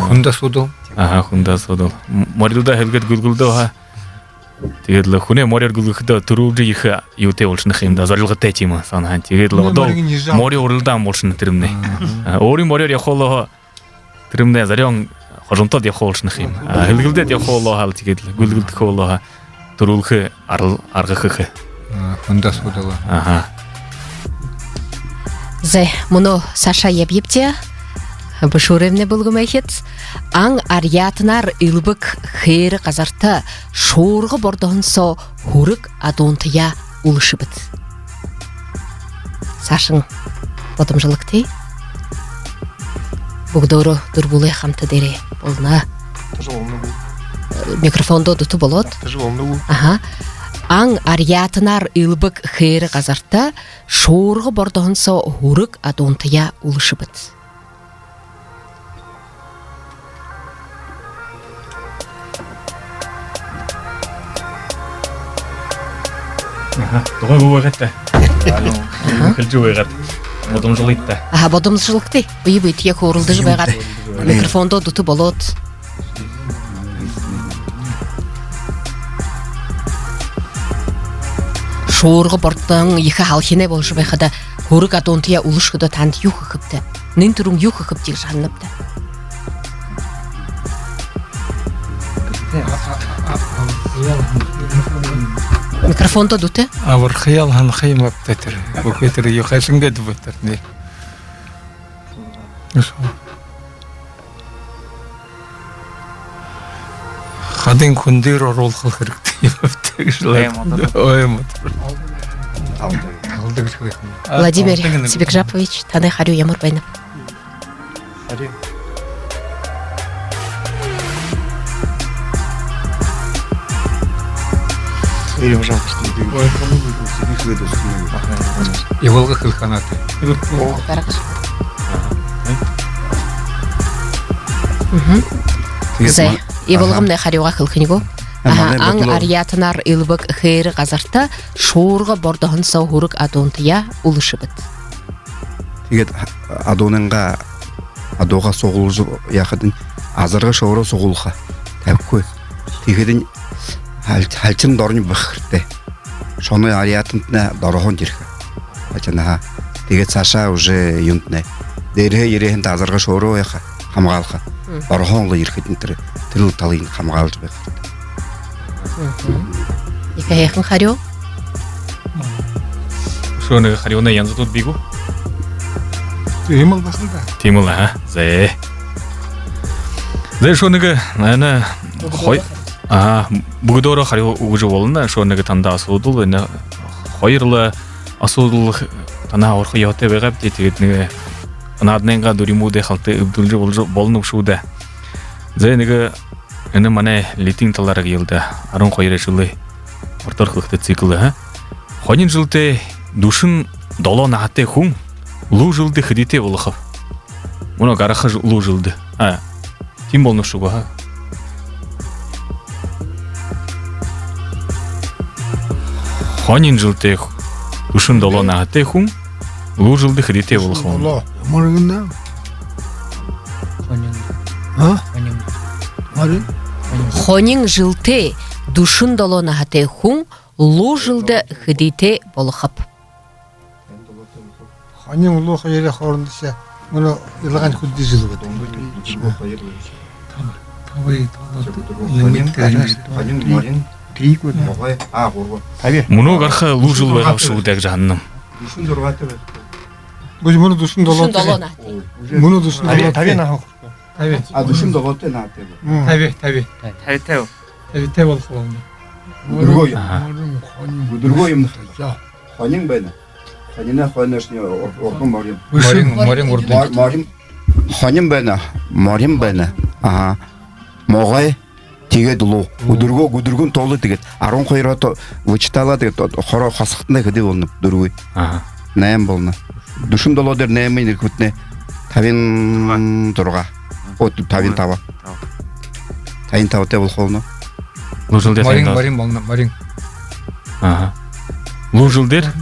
Хунда судыл. Аха, хунда судыл. Моридуда хелгет гүлгүлді, ха? Тегеділ хуне морер гүлгүлді тұрулжы ехі еуте болшына хемді. Зарылғы тәтімі саны, тегеділ одол море орылдан болшына түрімне. Орын морер яқолы, ха? Түрімне зарян қожымтад яқолшына хем. Хелгілдет яқолы, ха? Тегеділ гүлгүлді қолы, ха? Тұрулғы арғы қықы. Хунда судылы. Аха. Зе, мұны Саша ебепте, бұшуремне бұлғым әйхет, аң арьятынар үлбік хейрі қазарты шорғы бордығын со хурық адонтыя улышы біт. Сашың бодымжылық тей? Бұғдоры дұрбулы қамты дере болна. Микрофонды дүті болот. Аха. Аң арьятынар үлбік хейрі қазарты шорғы бордығын со хурық адонтыя улышы біт. Дұға бұл өғетті. Күлді өғет. Бодымжыл етті. Бодымжылықты. Бұй бұйтия көрілді жібайғат. Микрофонды дүті болот. Шорғы борттың екі халхине бол жібайқада көрік адонтыя улышқыды танды юқы қыпты. Нын тұрың юқы қыптық жаныныпты. Микрофонда дуте? Авыр хиял хан хаймап тетер. Букетер юхашынга дубетер не. Хадин күндер орол қыл керек. Владимир Тибекжапович, таны харю ямыр байнап. Иволга хылханаты. Зе, иволгамдай харюға хылхынигу. Аң арьятынар үлбік хейрі қазарты шорғы бордығын сау хурық адонтыя улышы біт. Тегет адоныңға адоға соғылжы яқыдың азырға шоғыры соғылға тәбкі. Тегедін halçın dorni bıxırdı. Şonu ariyatıntına doroğun jirgi. Açanaha. Teget Sasha уже юнтне. Дерге ерехин тазырға шоғыры ойқа хамғалға. Дороғонлы jirgетін тіріл талайын хамғалжы быхырды. Ика яқын харю? Шоны харюна янзы тут бигу? Тимыл бақылда. Тимыл, зе. Зе шоныға, наверное, хой. Бүгдоры харю уже болына, шоныға танда асудыл, хойырлы асудыл тана орқы яуты бәғап детігетіні анадненға дуримуды қалты үбділжі болынып шуды. Зе неге Эне мане литин талараг елді, арын қойыры жылы, ортарқылықты циклы. Хонин жылды душын доло нағатты хуң, лу жылды хыдите болықып. Мұна гараха лу жылды. Тим болны шуға. Хонин жылды душын доло нағатты хуң, лу жылды хыдите болықып. Моргында? Хонин жылты душын долона хаты хуң, лу жылды хыдите болықып. Хонин лу хайыры хорындыса, мұны илған күдді жылғы. Мұны қарқа лу жыл байғап шығудаг жанным. Мұны душын долона. Мұны душын долона. Душын долоты на тебе. Таби. Таби болқы болны. Другой Хонин бәні. Хонина хонешне орқын марим. Хонин бәні. Марим бәні. Моғай тегед лу. Гудургун толы тегед. Арон қойраты вычитала тегед. Қора қасықтында кеде болны. Другой. Нәйім болны. Душын долодер нәйімейді күтіне. Тавин тұрға. Тавин таба. Тавин таба те болқы болны. Марин. Лу жылдер?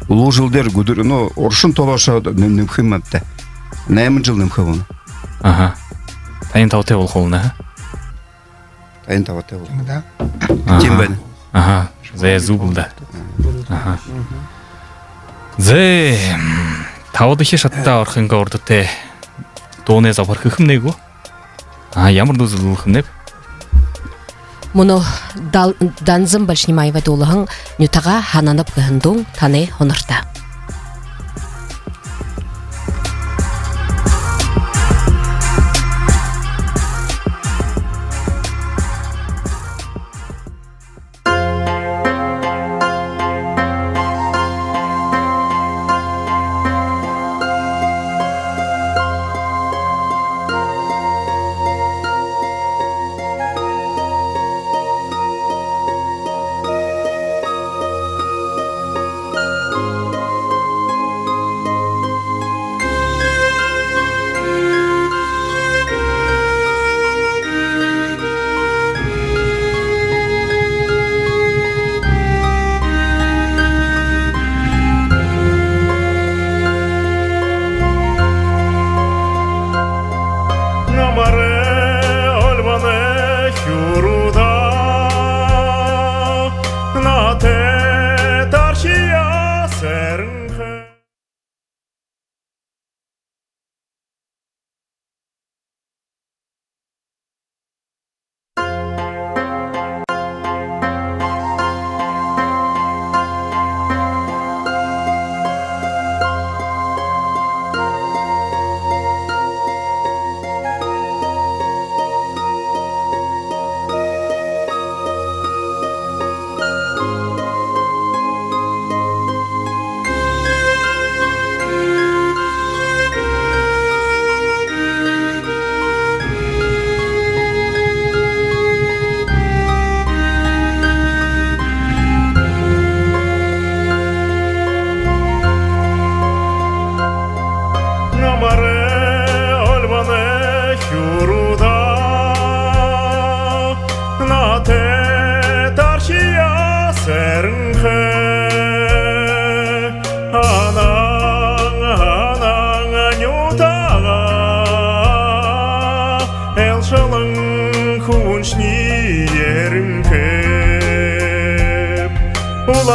Лу жылдер гудыр. Оршын толаша нүмхім мәпті. Нәйімін жыл нүмхі болны. Тайын тау те болқы болны. Тайын таба те болны. Тем бәні. Зе зу бұлды. Зе тауды хешатта орқынға орды те доне запарқы хымнегу? Ямырды зылы хымнеп? Мұны данзым бәлшінімайва долығын нүтаға хананып ғындың таны хонырда.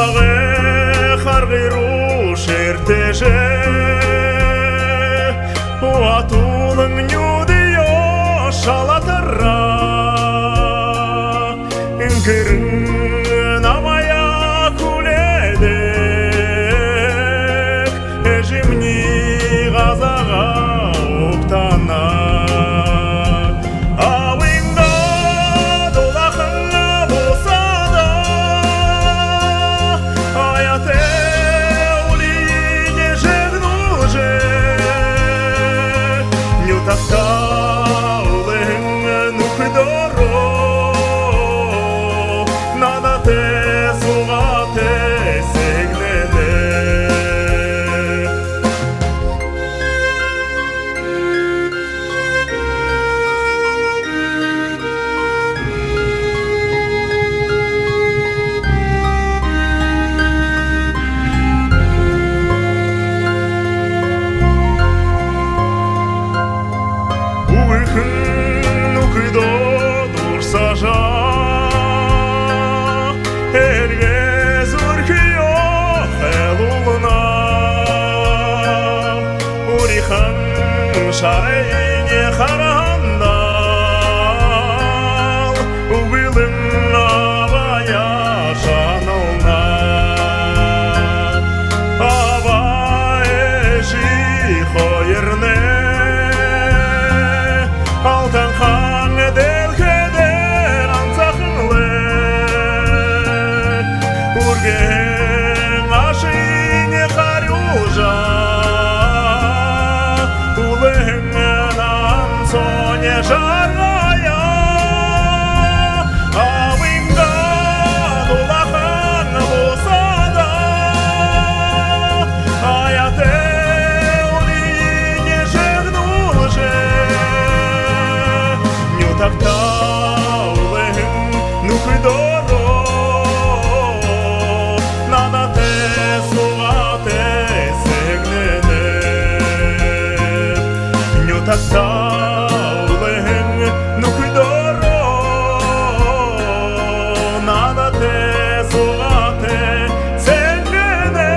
ағы қарғиру шертеше Уатулың нюдио шалатыра Үңкірін амая күледек Әжімні ғазаға оқтана Ауыңда долақыңа болса да Аяте улине жегну же Нютақта улың нұқидоро Нада те суға те сегнеде Уйхын нұқидо дұрса жа Элге зүркио хелулна Урихан шарайне харандал Уилым абая жанылна Абай жи хойырне Алтан хан делхедер ансақылы Урген ашыне қарюжа Улыңынан соне жарғая Ауыңда долақан болса да Аяте улине жегнул же Нютақта улың нұқидоро Нада те суға те сегнеде Нютақта улың нұқидоро Нада те суға те сегнеде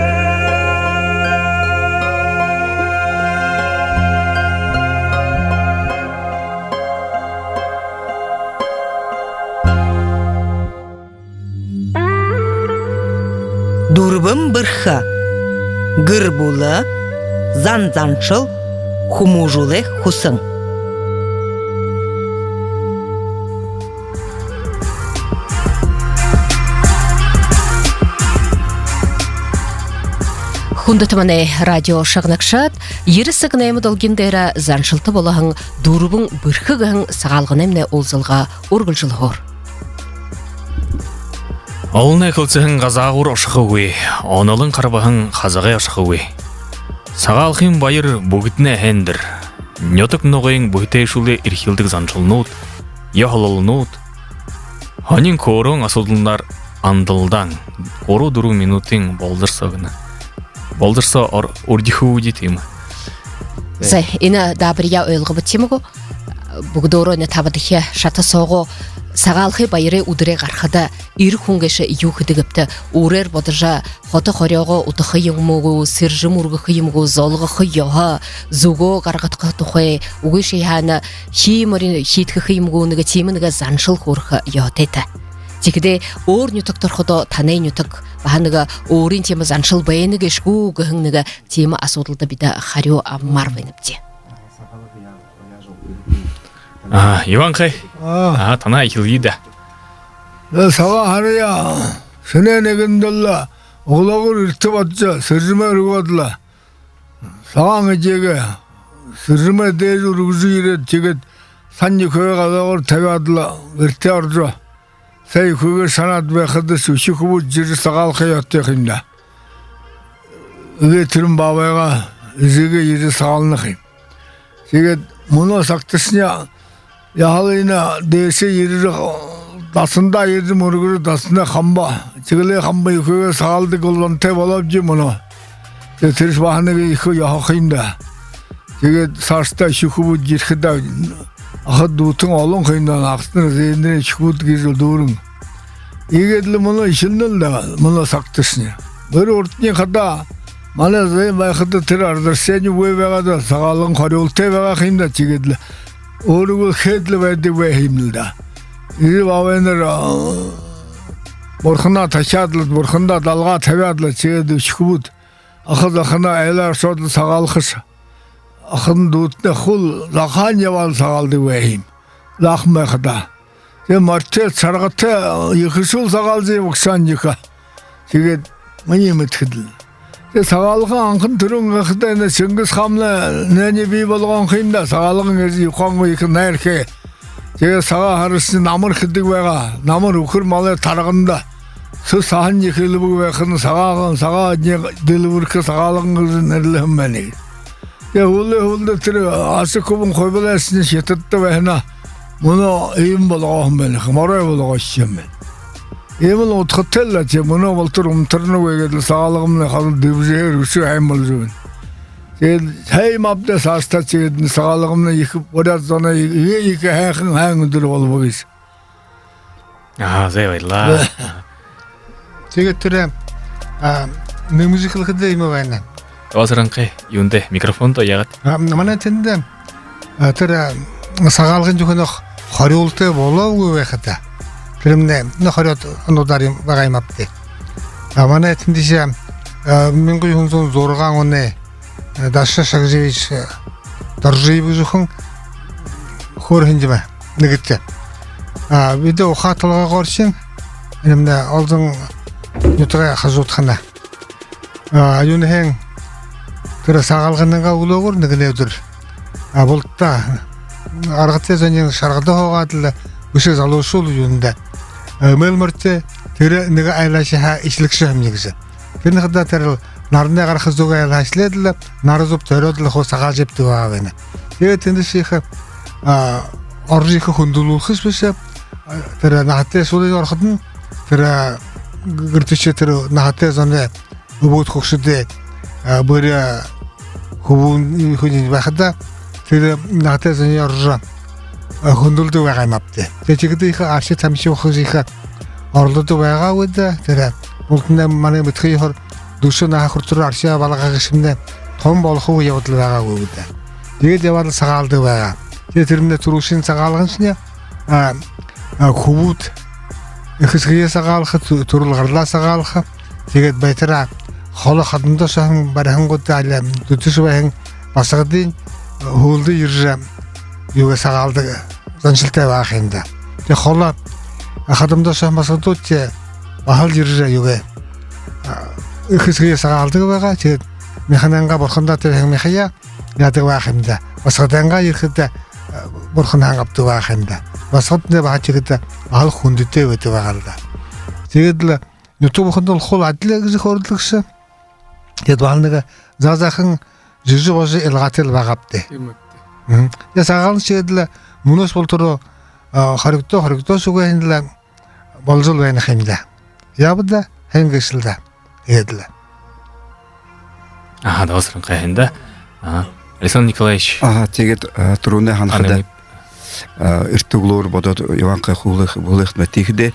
Дурбым бырха, гыр була, зан-заншыл, хумужулы хусың. Хундатыманы радио шағнақшат, ерісі ғынаймы долгендері заншылты болағың дұрыбың бірхігің сағалғынаймны олзылға оргыл жылғыр. Олны қылцығын ғазағыр ошықығуы, онылың қарбағын қазағы ошықығуы. Сағалқын байыр бұғытны әндір. Нетік ноғайын бұғытайшылы ирхилдік заншылнуд, яғылылнуд. Ханин корың асудылындар андылдан, кору дұру минутын болдырсағыны. Болдырса ордиху детим. Зай, ина дабрия ойлғы бұттемігі, бұғдоры өні табыдықе шаты соғы сағалқы байыры удыры қарқыда ир хунгеше юхыдыгыпты урер бодыржа хоты хорёғы утықы емугу, сыржым ургықы емугу, золғықы йоға, зуго қарғытқы тұқы, уғы шейханы химорин хиткықы емугу нүгі темінігі заншыл қорқы йотеті. Текіде ор нютықтыр құды танай нютық, бағаныға орин темі заншыл байынығы шку ғыңныға темі асудылды биді харё аммар вайныпте. Иван қай? Тана айқылгейді. Сава хария, сыне негінділі, оғылағыр үрті батча, сыржыма үргадыла. Саваңы жеге, сыржыма дейзі үргізі ерет, жегет, санны көе қалағыр табадыла, үрті аржа. Сәй көге санат бәқыды сүші күбі жыры сағал қиятты қинда. Үге түрін бабайға, үзіге ері сағалны қим. Жегет, мұны сақтысына, яғалайна дейсі ері дасында ері мұргыры дасында қамба. Жегіле қамба екеге сағалды қолдан тәп алап же мұны. Түріш бағанығы екі яға қиында. Жегет, сарста шүкібі jirkida ahad dutun olun kıyından aksını zeyindine çıkıp gizil durun. 이게들 뭐는 신는다 뭐는 삭듯이냐 뭐 어떻게 하다 만약에 마이크도 들어서 세니 왜가도 사갈은 거리올 때가 힘다 지게들 오르고 헤들 왜 힘들다 이 와외는 머хна ташадлы 머хна далга тавядлы чеды шкут ахада хана элар шод сагалхыш ахын дутне хул лаханья вал сагалды вейм лахмахда те марте саргате ихшул сагалды вокшанника чеге мани мэтхидл те сагалга анхын түрүн гахтайна Чингис хамна нэни би болгон химда сагалгын эзи юканго их нэрхе 제가 사과 하루씩 나물 흔들고 해가 나물 우클 말에 타라간다 그 사한지 흘리고 왜 그런 사과 이제 들으르그 사과는 것은 내려면이 야 원래 들어 아스코분 거벌했으니 시켰다 왜 하나 뭐너 임벌어 하면 뭐라 벌어 시면 이걸 어떻게 틀라 제 뭐너 벌터 움트는 왜 사과는 가서 드브제 루시 해물죠 제 맙대 사스타치 사갈금는 이거 버려서는 이게 행들 올보기스 아 제발라 제가 내 뮤지컬 그때 이모가네 어서랑게 윤데 미크로폰도 야gat mana tende tera sagalgın juhunu xaryolte bolou ve xata filmne ne xaryot anodarim bagaymaptı mana tendişe мен гүйхүн зорган оне Даша Шагжевич Торжиев жухан хорхинжима нэгэтэ видео хаталга горшин эмне алдын нутга хажуутхана юнхэн тэр сагалганга улогор нэгнэвдэр болта аргатэ зэнийн шаргада хоогадл үшээ залуушул юунда мэлмэртэ тэр нэг айлашаа ишлэгшэ хэмнэгсэн тэр нэгдэ тэр нарны гарах зүгээ хашлэдл нарзуп төрөдл хо сагалжэптэй байна. Тэгээд тэндших оржих хөндөлүүлэхс биш тэр нахтай суулын ороход нь тэр гэртэж тэр нахтай зоны өвөд хөгшөдөө бөрө хөвөн хүний байхада тэр нахтай зоны орж хөндөлдөг байгаа юм аптай. Тэгээд чигдэх арши тамши хөөсих орлоод байгаа үед тэр бүгд манай мэдхий хор дүшнэ хурцруу аршаа балгах гişмнэ том болох уу явдал байгаагүй үү. Тэгээд яваад сагаалдаг байгаа. Тэгээд тэрнээ түрүүшин сагаалганчны хөвүүд ихсгээ сагаалах төрөл гарлаа сагаалах тэгээд байтара хол хадмдаа сан бархангууд аль дүдэш баян басгадын хөлдө ирж юу сагаалдаг заншилтай байх юм да. Тэгээд хол хадмдаа сан басгадууд бахал ирж юу ихсгээ сагаалдаг байгаа. Тэгээд механанга бурхандаа тэр мехая яадаг байх юм да. Басгаданга ирэхэд бурхан хангавдаг байх юм да. Басгадны баачигд ал хүндэтэй байдаг байгаа л да. Тэгээд л YouTube хонол хол адлаа гэж хордлогсон. Тэгээд баал нэг заазахан жижиг бож илгаатал байгааптэ. Я сагаал чигэд л мөнөөс болтор хоригдоо сүгээ хинлээ болзол байна юм да. Явда хангашл да. Эдл. Досрын кайында. Александр Николаевич. Тэгээд түрүүнээ ханахад эртүглөр бодоод Иванка хуулах мэтихдэ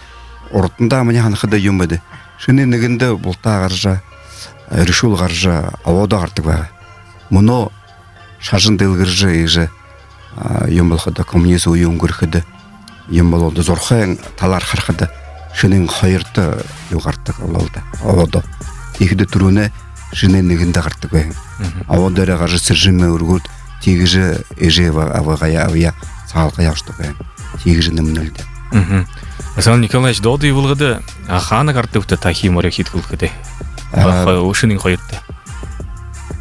урданда миний ханахад юм бэ. Шинэ нэгэндээ бултаа гаржа, решүүл гаржа, авоодоо гардаг байгаа. Мөнөө шашин дэлгэрж ийж юм болоход коммунизм үе өнгөрөхөд юм болоод зурхайн талаар харахад шинийн хоёрт юу гардаг болоо да. Авоодоо ихэд түрүүнээ шинэ нэгэндээ гардаг байна. Авоодоо гарж сэржимэ өргүүд тийгж эжева авгая авья цаалга явдаг байна. Тийгж нэмнэлдэ. Александр Николаевич дод ивулгад хаана гардаг та химорё хитгэлгэдэ. Ушинийн хоёрт.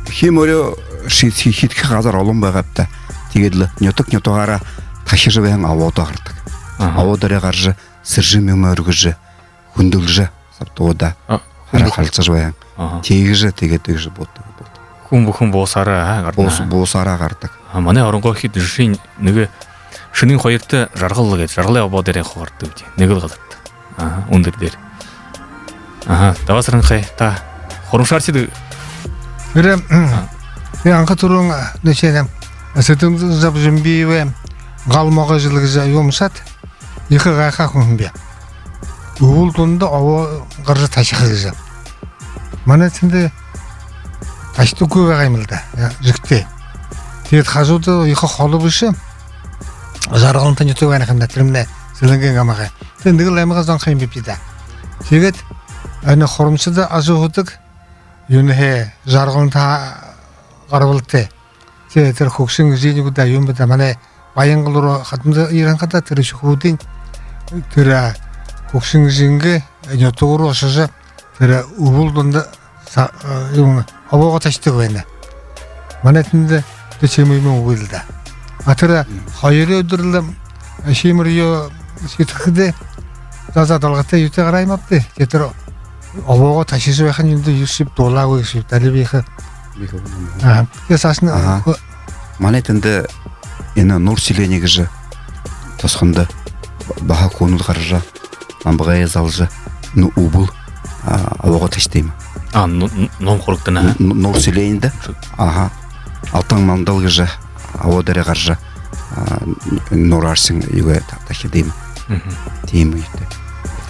Химорё хитгэх газар олон байгаапта. Тэгээд л нютагаараа ташиж байна авоодоо гардаг. Авоодоо гарж сэржим юм өргөж хөндөлж савтуудаа халцаж байна. Тийгж тэгээд боддог. Хүн бүхэн буусаараа гардаг. Буусаараа гардаг. Манай оронгоо хэд шин нэг шинийн хоёрт жаргал гэж жаргалын авоо дээр явах гардаг. Нэг л газарт. Өндөр дээр. Давасрынхай та хурамшаарчид Я анхатурун нэчэнэ сэтэм забжимбивэ галмага жылгыз юмсат их гайха хүн бе. уул тунда ово гаржа ташыхыгыжа. Мана тинде ташты көп агаймылда, жикте. Тэгээд хажууд их холо биш. Жаргалантан ютуг анахна тэрмнэ сэлэнген гамага. Тэгээд нэг л аймага зон хайм бипида. Тэгээд аны хоромсода азуудаг юнэ жаргаланта гарвалте. Тэгээд тэр хөгшин жинигуда юм бата манай баянгалруу хатмда иран хата тэр шхүүдийн тэр хөгшин жингэ ютугруу шажа тэр өвөлдөнд юм аваага ташдаг байна. Манай тэнд чимэм үгэлдэ. Атара хоёрын өдрөл шимэрё сэтгдэ заза далгатай юутай гараймапты. Тэр аваага ташиж байх нь юунд юусип дуулаагүй шиг талибих. Ясасна манай тэнд энэ нурсилэний гэж тосхонд баха конул гаржа амбагай залжа ну убул аваага таштайм. Ном хорогдана. Нурсилэйнд алтан мандал гэж аводарэ гаржа нурарсын юуэ тахидим. Тийм үү.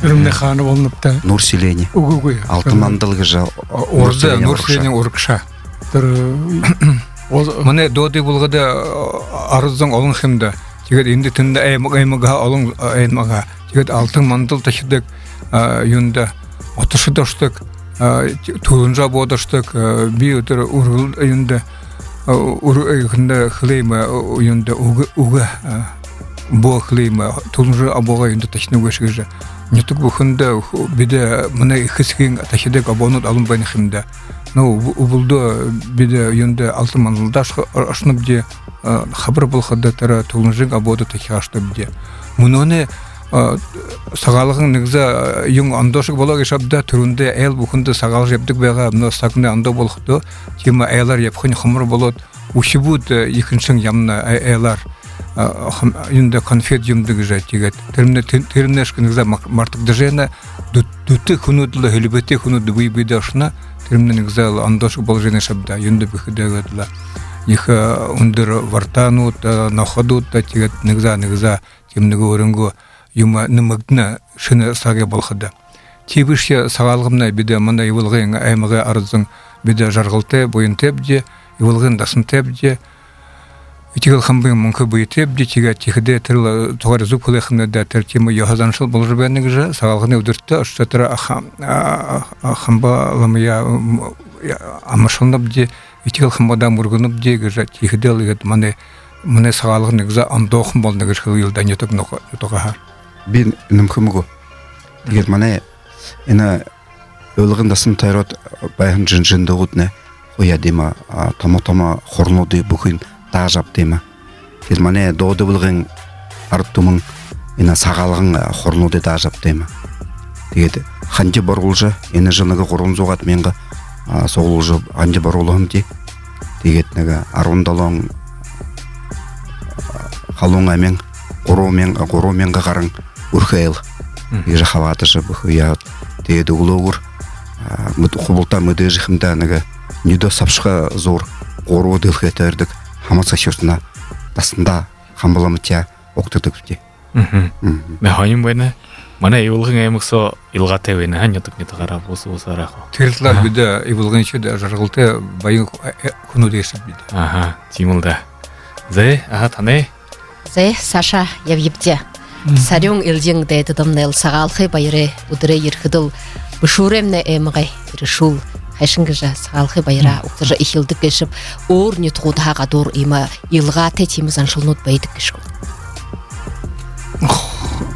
Өрмнэ хааны болнопта. Нурсилэний. Үгүй. Алтан мандал гэж Орда Нурсилэний урагша. Тэр Мане доди булгада арзан олон хэмдэ. Тэгээд энд тэнд аймага олон аймага. Тэгээд алтан мандал тахидаг юунда отошдошдаг төлөнжа бодошдаг би өдөр үргэл юунда үргэнде хлейма юунда уга бо хлейма төлөнжа абога юунда тахнугаш гэж нютуг бүхэндэ биде мане хэсгийн тахидаг абонууд алан байна хэмдэ. Ну убулдо биде юунда алтан мандалдаш ашныбде хабар булхада тара төлөнжин абода тахиаштаб де. Муноне сагалгын нэгза юң андошык болог ишабда түрүндө эл бухунда сагал жепдик бага мына сакны андо болхту тима элар япхын хумр болот ушибут ихиншин ямна элар юнда конфет юмдык жатигет термнешк нэгза мартык дежена дутты хунудлы хелбете хунуд бийбидашна термне нэгза андошык болжене шабда юнда бихдегатла их ундыр вартанут находут тигет нэгза темнеге өрөнгө юма нымыгна шыны саге болхады. Тибишке сагалгымна биде мына ивылгын аймага арзың биде жаргылты бойын тепде, ивылгын дасын тепде, итигел хамбын мункы бой тепде, тига тихде тырла тоғар зуб кылыхымна да тер тема йохазаншыл болжы бәннег же, сагалгыны өдіртті, аштатыра хамба ламыя амашылнып де, итигел хамбада мургынып де, гыжа тихде лыгет мане сагалгыны гыза андоқым бол негеш хыл йылдан ютук нотоға. Бин нөмкөмгө. Тэгээд манай энэ өлгөн дасан тайрот баян жинжиндөгүтнэ хоя дема томо хорнуды бүхин таажап дема. Тэгээд манай дооды булгын артумын энэ сагалгын хорнуды таажап дема. Тэгээд ханжы боргулжа энэ жыныгы горунзугат менга соглужу ханжы боргулгын ди. Тэгээд нега 17 халунга мен гороменга гаран урхайл иже хаватышы бухуя тэгээд углогур хубулта мыдыжихмда нега нидо сапшха зор гору дылхетэрдэг хамаца шүртна тасында хамбаламтя октодукти. Мэ ханим байна. Манай ивулгын аймагсо илгатай байна. Ханьятык не тагара босарах. Тэрлэр биде ивулгын чөд жаргалтай баян хүнүдэшэв биде. Аха, тимулда. Зэ таны Зэ Саша явипте. Сарюн илдин дэддэмнэл сагалхы байрэ удырэ ирхыдыл бушуремне эмгай решул хайшингжа сагалхы байра уктажа ихилдик кешип оор нютгуда гадур има илгате тимизаншылнут байдык кешку.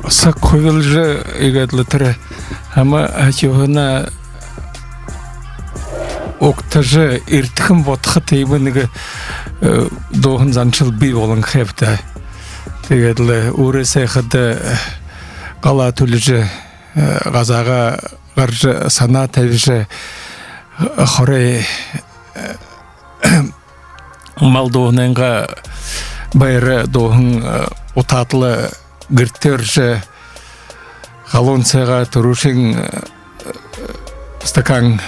Сак койылжы игадлытыры ама ачугына октажа иртхым ботхы тейбыныгы доғын заншыл бей олын хэвді. Тегедлі өресі қыды қала түліжі ғазаға ғаржы сана тәвіжі қорай мал доғыныңға байыры доғын ұтатылы гірттержі қалон сайға тұрушың стакан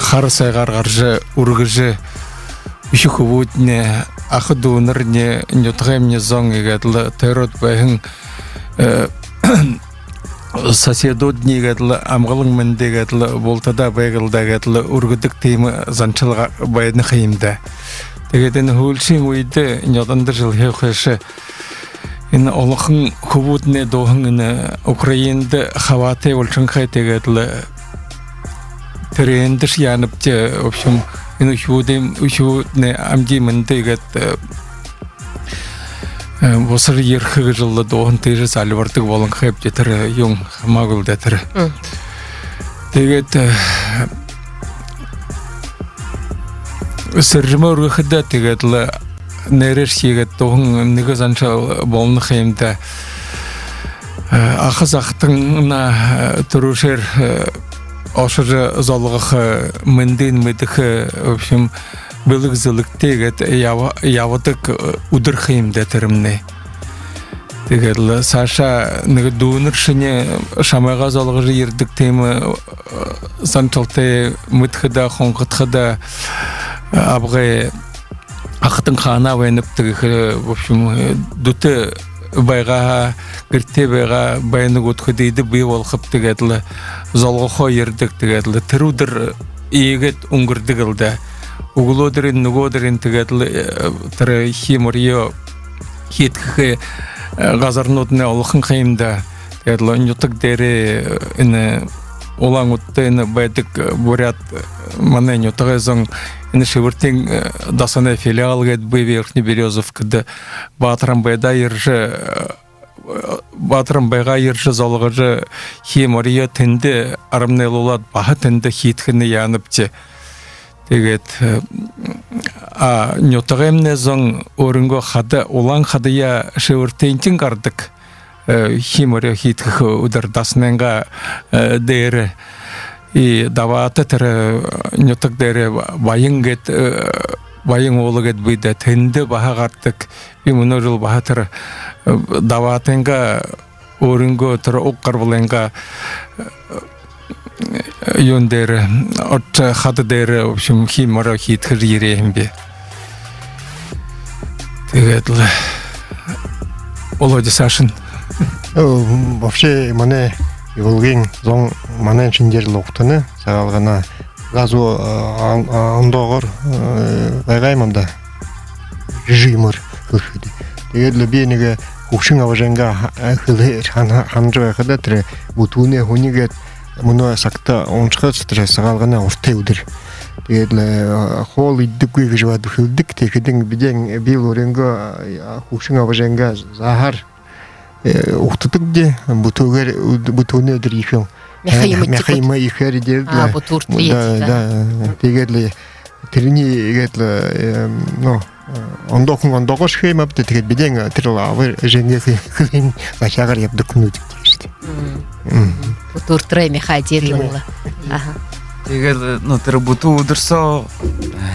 қар сайғар ғаржы ұрғыжы Ишуку будне ахудунырне нютгемне зонги гадла терот бахын соседот негетлы амгалың мен дегетлы болтада байгылдагетлы ургудык тейми занчылга байны кыйымда. Тегеден хулшин уйды нёданды жыл хехэши ин олохын хубутне дохын Украинды хавате олчынхай тегетлы трендиш яныпчы, в общем, ин учудне амди мен дегет Босыр ерхігі жылы доғын тейжі салвартық болын қайып жетірі, ең мағыл дәтірі. Дегет, сіржімі ұрғыда тегетлі нәреш егет доғын неге заншал болын қайымда. Ақыз ақтыңына тұрушер ашыры залығы мінден мүдігі, в общем, Былык зылык тегет яватык удыр хейм дәтерімне. Тегетлі Саша дуныр шыне шамайға залғыры ердік темі санчалты мүтхіда, қонқытхыда абғай ақытын қана вайнып тегетлі, в общем, дуты байға, гірте байға байны көтхі дейді бүй олқып тегетлі залғы қой ердік тегетлі. Тірудыр егет ұңгырды қылды. Углодерин, нугодерин тегетлі тірі химурия хеткігі ғазарнотыны олықын қайымда. Тегетлі ұнютық дәрі олаң ұтты бәдік бурят маны ұнютығы зың шевіртен дасаны филиал гәд бұй верхні березов кіді батырын байда ержі Батырын байға ержі залғыжы химурия тінді арымнай лолад бағы тінді хеткіні яныпчы. Тегет, нютағымне зың орынғы қады, олан қадыя шевіртейнтін қардық химурия хеткігі ұдырдасыныңға дәрі. Даваты түрі нютық дәрі байың олы кет бұйда тінді баға қардық. Мұны жыл баға түрі даватыңға орынғы түрі ұққар бұлыңға Йондер, от хаддер, в общем, химора хит хирерембе. Тегетлі Володя Сашин. Вообще, мане Волгин зон мане чиндер лоқтыны, сағалғана газу андоғыр байгаймында режимыр хылхыды. Тегетлі бейнеге хушын аважанға хылы ханжы қыда түрі бұтуыне хунигет Мұны сақта оншыға сытыры сағалғана ортай өдір. Тегедлі қол үйдік көйгі жывады хүлдік, текедің біден бел орынға хушын аважанға захар ұқтытық де бұтуыне өдір ехел. Мехайма ехері дерді. Бұтуыр триеті. Тегедлі тіріне егетлі ондоқын ондоғыш хейма біті тегет біден тіріл авыр жәнге күлін лашағар епді күн өдік дешті. Бұтуыр трей меха дерліңлі. Тегел, тірі бұту ұдырсо,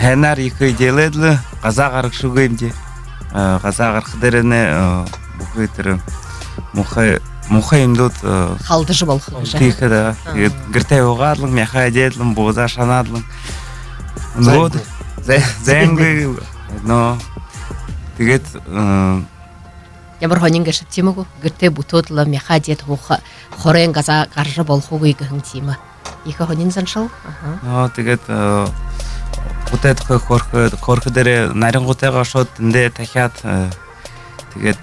хәнар екі деледлі, қазақ арық шугаймде. Қазақ арқыдеріне бұқы тірі мұқайымдот қалды жып олқы. Текеді, гіртай оғадылың, меха дедлің, бұғыза шанадылың. Зәңгі, тегет... Ямыр хонин гешіп темігу, гірте бұтотлы меха дед хорен газа қаржы болху гүйгіхін тема. Екі хонин заншыл? Тегет, бұтайдықы корқыдері нарин ғутайға шот тінде тахят, тегет,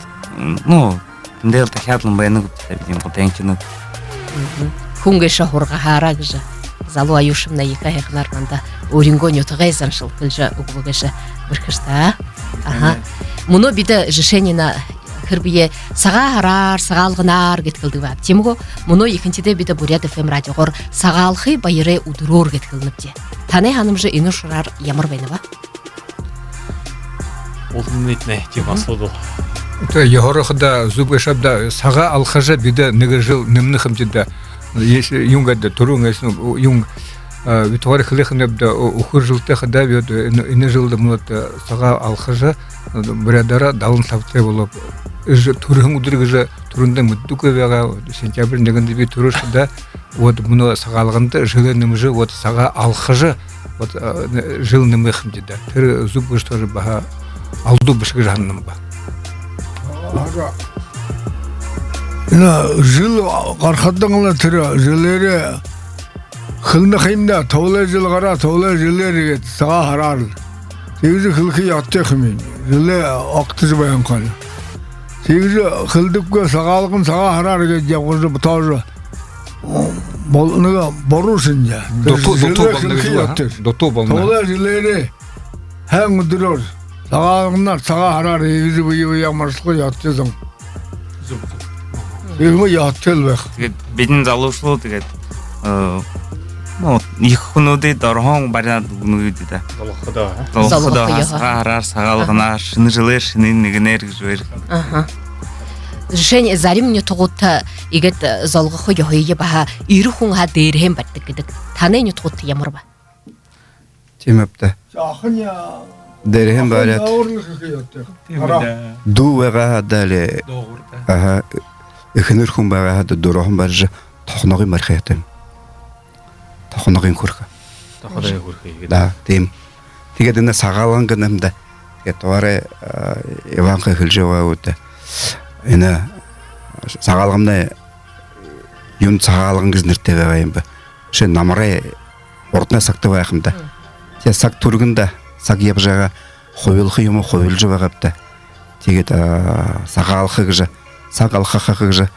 тінде тахятлың байыны күптілер, бұтайынчыны. Хунгеша хорға хара гіжі. Залу аюшымна екі айқынарманда өрінго нетығай заншыл күлжі ұғылғышы бір кішті. Мұны биді жішенина кірбие саға харар, сағалғынар кеткілді бәп. Темігі, мұны екіншіде биді Бурят FM радиоғыр сағалқы байыры ұдырор кеткілініп де. Таны ханымжы ині шырар ямыр бәйні ба? Ол мүнетіне темасы ол. Егорықыда зубышабда саға алқажа биді неге жыл немні қымтеді. Юнгады турун эсну юнг витвар хлехнебда ухур жылты хада бет ине жылды мулат сага алхажа брадара далын сапты болуп турун удыргыжа турунда муттука бага сентябрь дегенде би турушда вот муну сагалганда жылынымжы вот сага алхажа вот жылным хмдида тер зубыш тоже бага алду бышык жанным ба жыл қарқаттыңылы түрі жылері қылны қимда тоғылы жыл қара тоғылы жылері саға харар сегізі қылқы ятты қымен жылы ақтыжы баян қаны сегізі қылдыпқа сағалығын саға харар жағызы бұтажы борушын жа тоғылы жылері әң ұдырыр сағалығынар саға харар егізі бұйы ямарсылғы ятты зың Егіме яттел бәқ. Бетін залушылы тегет. Иққыну дейді, орхон барина дүгіну дейді. Залықыда, асыға арар, сағалығына, шыны жылы, шыны негіне әргі жөйір. Жен зарим не тугутта игет залгы йохие баха ирхун ха дерhem баттык гидик. Таны не тугутта ямар ба? Темепте. Жахыня. Дерhem барят. Дуэга дали. Ага. Ихнэр хүн байгаа хад дөрөөн барж тохногийн мархайтан. Тохногийн хүрх. Тохногийн хүрх. Да, тийм. Тэгээд энэ сагаалган гэнэмдэ. Тэгээд товарэ Иванка хэлжэваа үдэ. Энэ сагаалгамны юм сагаалган гэж нэртэй байгаа юм ба. Жишээ намраа урднаа сагт байх юм да. Тэгээд саг түргэндэ саг явж байгаа хуйлах юм хуйлж байгаа бта. Тэгээд сагаалах гэж саг алхахах гэж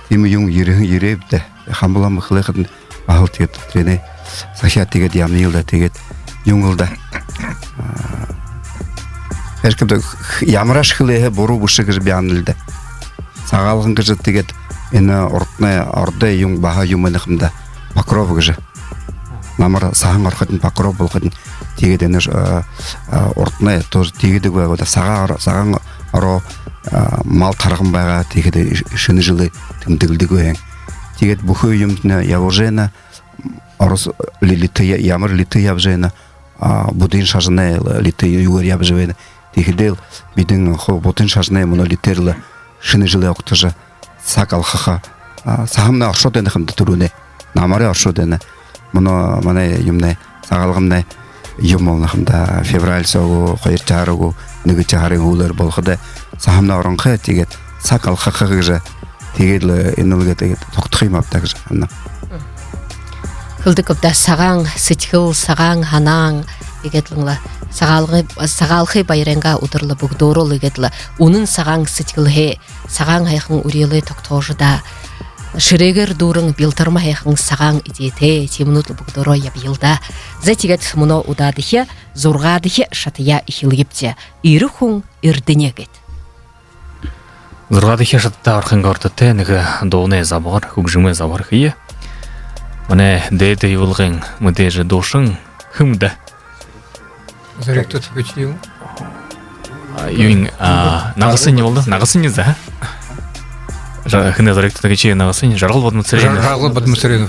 тийм юм ирэвдэ хамблам хлэхэд ахал тэгээд трэнэ сахиа тэгээд ямнилда тэгээд юнгалда эркэд ямараш хлэхэ буруу бүшэ гэж бианлда сагаалган гэж тэгээд энэ урдны ордо юм баха юм нөхмдө покров гэж намар сахан ороход покров болгоход тэгээд энэ урдны төр тэгээд байгаа сагаан ороо мал тарган байгаа тэгээд шөнө жилы тэмдэглэдэг байх. Тэгээд бүхий юмд явжэна орос лилитэ ямар литэ явжэна будын шажны литэ юур явжэна. Тэгээд бидэн будын шажны монолитэрл шөнө жилы октожа саг алхаха саамна оршоод байх юм төрүнэ. Намарын оршоод байна. Моно манай юмнэ сагалгамнэ юм олнахында февраль сог 2 чараг нэг чарын үүлэр болоход саамна оронхэ тэгээд саг алхахаа гэж тэгээд энэ үгээд тогтох юм авдаг гэж байна. Хөлдөкөдө сагаан сэтгэл сагаан ханаан игэдлэнла сагаалхы баяранга ударлы бүгдөөрөл игэдла үнэн сагаан сэтгэлхэ сагаан хайхан үрэлэ тогтоожда ширэгэр дүүрэн билтэрмэ хайхан сагаан идэтэ тимнут бүгдөөрөө ябилда зэтигэт муно удадыхэ зургадыхэ шатыя ихилгипте ирхэн эрдэнэгэт зургадыхэ шатта орхон гордотэй нэг дууны забар хөгжмөө забар хие манай дээд юулгын мэдээж дуушин хүмдэ Заректот гэж юу? Юин нагасан юм бол нагасан юм за хэнэ заректот гэж нагасан жаргал бодмоцрен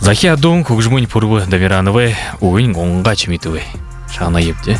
Захиа дун хөгжмөний пүргөө давирановэ уин гонга чимитвэ шана ебдэ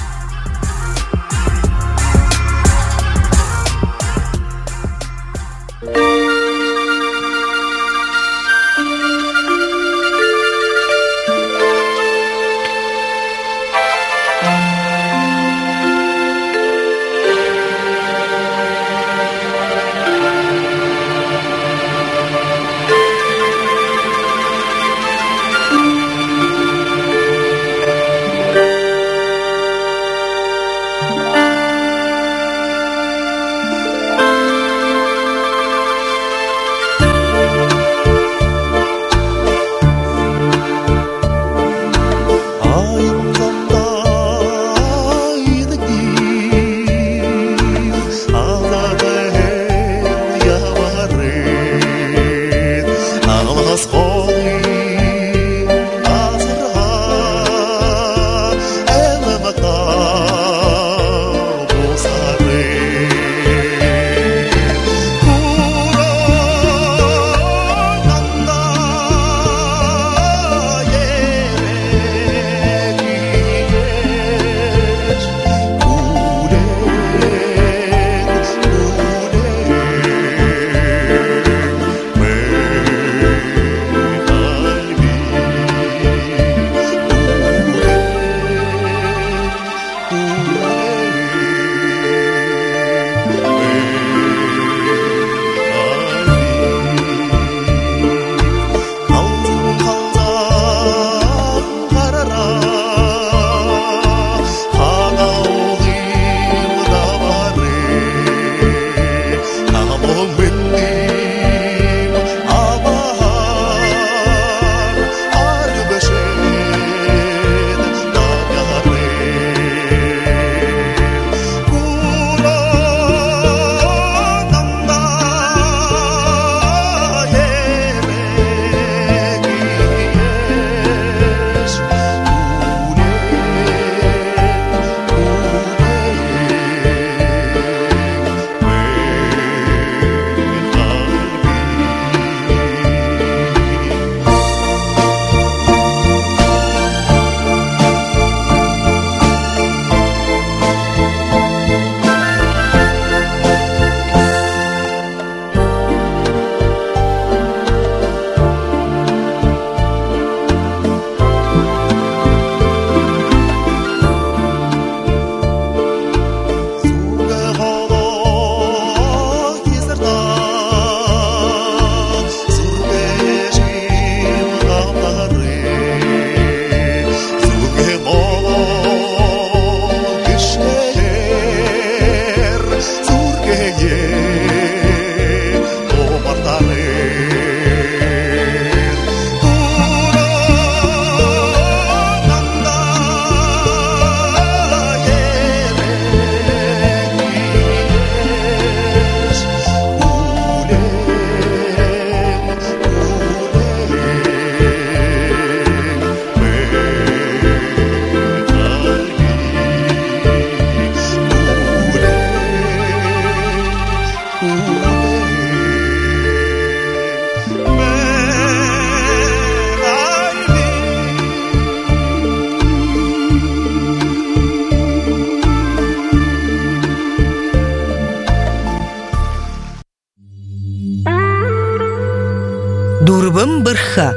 бырха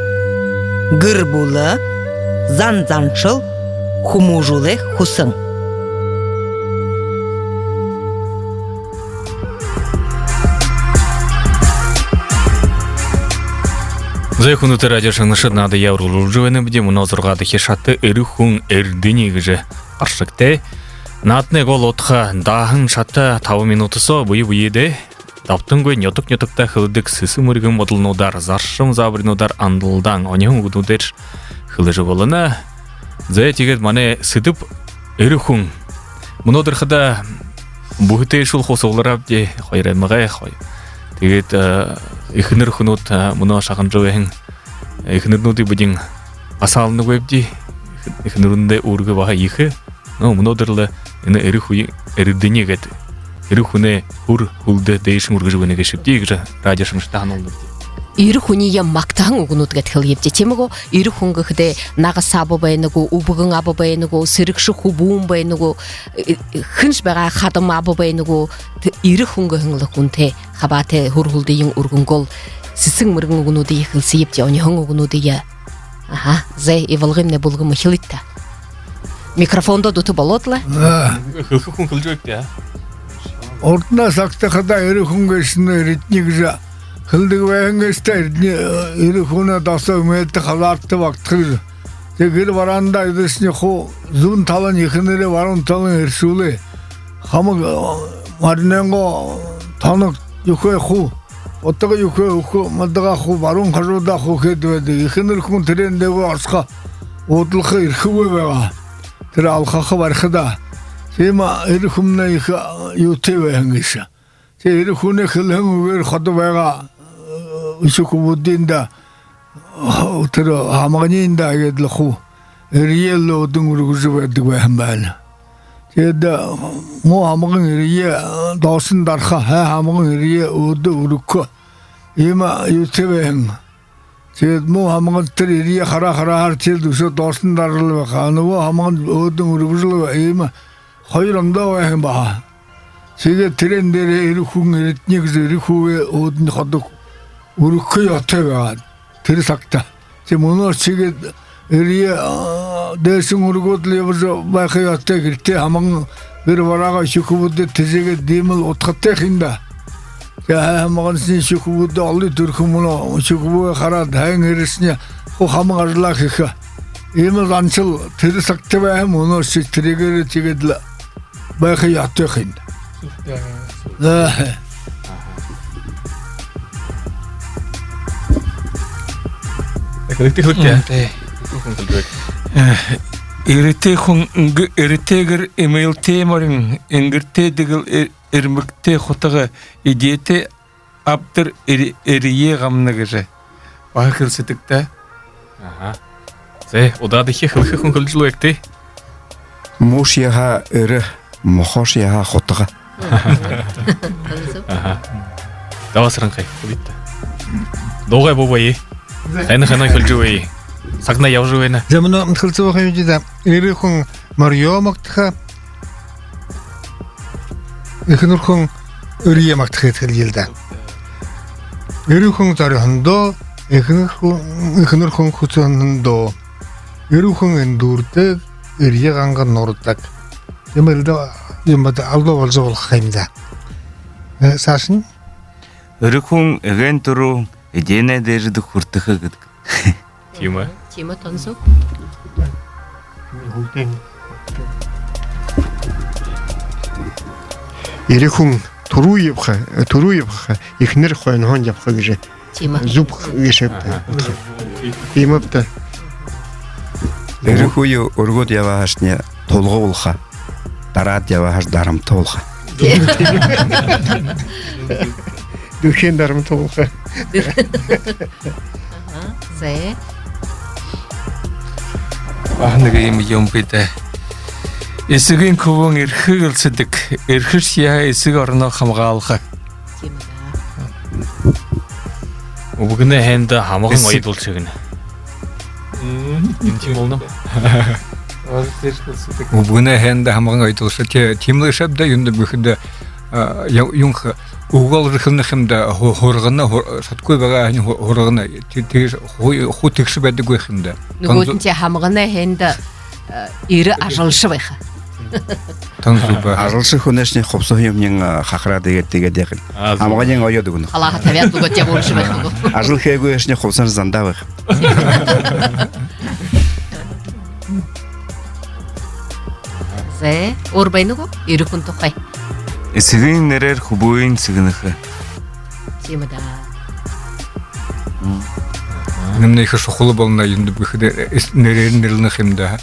гыр була занчыл хумужулы хусын. Зайхунуты радио шаңнышыд нады яурулу жуэні бде мұназырғады хешатты әрі хүн әрдіні гіжі аршыкты. Натны гол отха дахын шатты тавы минутысо бұйы-бұйыды. Таптың гой неток-нетокта хылдык сысы мұргын модылнудар, заршым забрынудар андылдан, онеғын ғудудер хылыжы болына. Зай тегет мане сыдып әрі хүн. Мұнадырқыда бұғыты шул қосығылар абде қойраймағай қой. Тегет ихнер хунут мұна шағын жауэхін ихнернуды бұдың асалыны көйбді ихнерунды ұрғы баға ихы мұнадырлы әрі хуй әрідіне кәді әрі хуне ұр хулды дейшін ұрғы жауэне кешіпті егжі радиошымыштағын олды. Иры хуния мактаң угнут гат хилипте темего иры хунга хде нага сабо байныгу убугын або байныгу сырыкшы хубум байныгу хынш бага хадам або байныгу иры хунга хыңлы хунте хабате хурхулдыйын ургунгол сисың мыргын угнуды хилсиипте они хың угнуды я аха зэ ивалгымне булгым хилитта микрофонда дуту болотла хылхы хун хылжөкте Ортна сакта хада иры хунга ишіне ритнигжа Хылдығы бәйінгестер, ирі хуна даса үмейетті қалартты вақтығыр. Тегір баранда едесіне ху зұн талан екінері барын талан ершулы. Хамы мариненго танық юхе ху, оттығы юхе ху, мадыға ху, барын қажуда ху кедведі. Екінер хүн терендегі арсқа отылқы ирхуы бәға. Тірі алқақы барқыда. Сема ирі хумна юте бәйінгесі. Ирі хуне қылың үгер қады бәға. Ушукубудинда утро хамагнинда едлху риелло одун ургужубадыг байх байна. Тэгэд мо хамагн рие доосон дарха хамагн рие өдө өрөкө има ютевэн. Тэгэд мо хамагн тэр рие харахараар чил өсө доосон дарлал байх. Нөгөө хамагн өдөн өргөжлөө има хоёр ондоо байх ба. Тэгээд тэрэн дээр ирэх хүн эрднийг ирэх үе өдөн ходог Уруккой оттэваад тэр сагта. Тэ мөнөр чигэд эрие дэсэн ургуудлын явж байхыг оттэй гэртээ хаман гэр бараага шүхбүдэд тэжээгээд димэл утгаттай хинда. Тэ хамагансын шүхбүдэд олны төрхөн мөн шүхбүгэ хараад хайн хэрэгсний ху хаман арлаа гэх. Иймэл анчил тэр сагта байх мөнөр чи тэргээр чигэд байхыг оттой хинда. Ирите хүн иритегэр эмейлте морин энгэрте дэгэл эрмэгте хотага идете аптер эрие гамнагыжэ бахыр сэтэгтэ Зэ удадыхи хылхы хүн хылжлуу экте Муш яха эрэ мохош яха хотага давасран кай хулитта догай бобай хана хылжуй сагна явжуйна Замно хылцоо хэмжида ирэ хүн Марио магтха ихнэр хүн өрие магтхэ хэлэлда. Ирэ хүн зархандо ихнэр хүн хүчөндөө ирэ хүн эндүрдэг ирээ гангар нурдаг. Ямэлдэ ямада алба болж болох хэмда. Сашин ирэ хүн эгэн түрүү эдэнэ дээрд хүртэхэ гэдэг. Тима. Тима тонсок. Ирэ хүн түрүү явах ихнэр хойно хон явах гэж. Тима. Зүб гэшэв. Тимапта. Ирэ хүү өргөд яваашны толгоолха. Дараад явааш дарамтуулха. Дүхэн дарамтуулха. Зэ. Нэг юм юмбидэ. Эсгийн көвөн эрхэлсэдэг эрхэш яа эсэг орноо хамгаалах. Убгнэ хэнда хамган ойдул чигнэ. Тим болном. Убгнэ хэнда хамган ойдул шатэ тимлэ шабда юнд бүхэдэ юнг угол рыхнахымда хоргана саткой бага хоргана тигез ху тигши бәдді гойхымда. Нүгөтінте хамығына хенді ирі ажалшы байха. Ажылшы хүнешне хопсоюмнин хахра деген дегил. Амганың ойоды гүн. Аллаха табиат бүгөт я болшы байха. Ажыл хегөшне хопсан занда байх. Зе орбайныго ирі күн тоқай. Сигин нерер хубуин сигинахы. Темада. Немне их шохулы болна юнды бихде нерерин нерлнахымда.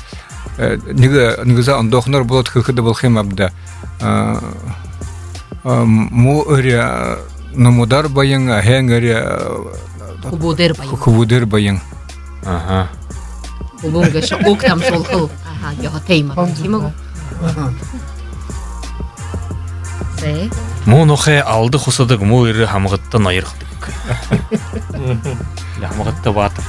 Нигза андохнар болот хыхыды болхым абда. Му өря намудар байың хэң өря Хубудер байың. Ага. Хубунгышы октам жолхыл. Ага, яға тейма. Темаго. Зе. Му нохе алды хусадык му ирі хамғыттан айырықтык. Хамғытты батыр.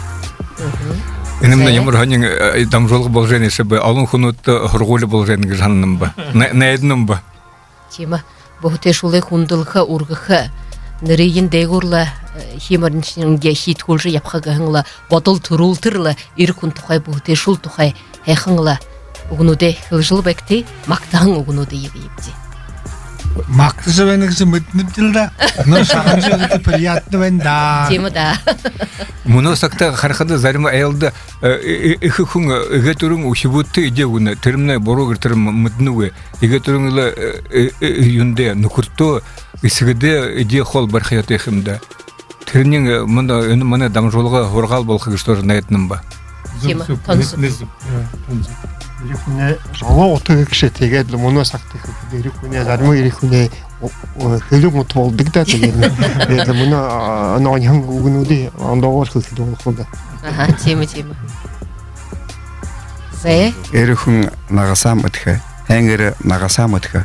Инемне ямар ханин дамжолғы болжен ешебе алын хунутты хургулы болжен жанным ба. Найдным ба. Тема бохте шулы хундылха ургыха нырыйын дегурла химарншинге хит хулжы япхагыңла бодыл турултырла ир күн тухай бохте шул тухай хэхыңла угнуде хылжыл бекти мактаң угнуде ебейипти. Мактысы бәнігісі мүтініп жылда, но шағын жөгі приятны бәнда. Тема да. Мұны сақта қарқады зарыма әйелді үхі күн үге түрің ұшыбутты иде күні, түрімне бору кіртірім мүтінуге, үге түріңілі үйінде нүкіртті үсігіде иде қол бар қият ехімді. Түрінен мұны дамжолға хорғал болқы күштор нәйтінің ба. Тема, тонсы. Ирихуне жоло отығы кіші тегеді, мұны сақты күді ирихуне, зармы ирихуне хөлі мұты болдық да тегеді. Мұны анағын ұғынуды, андағар күді олқылды. Ага, тема. Зе? Ирихун нагасам өтхі, әңгірі нагасам өтхі,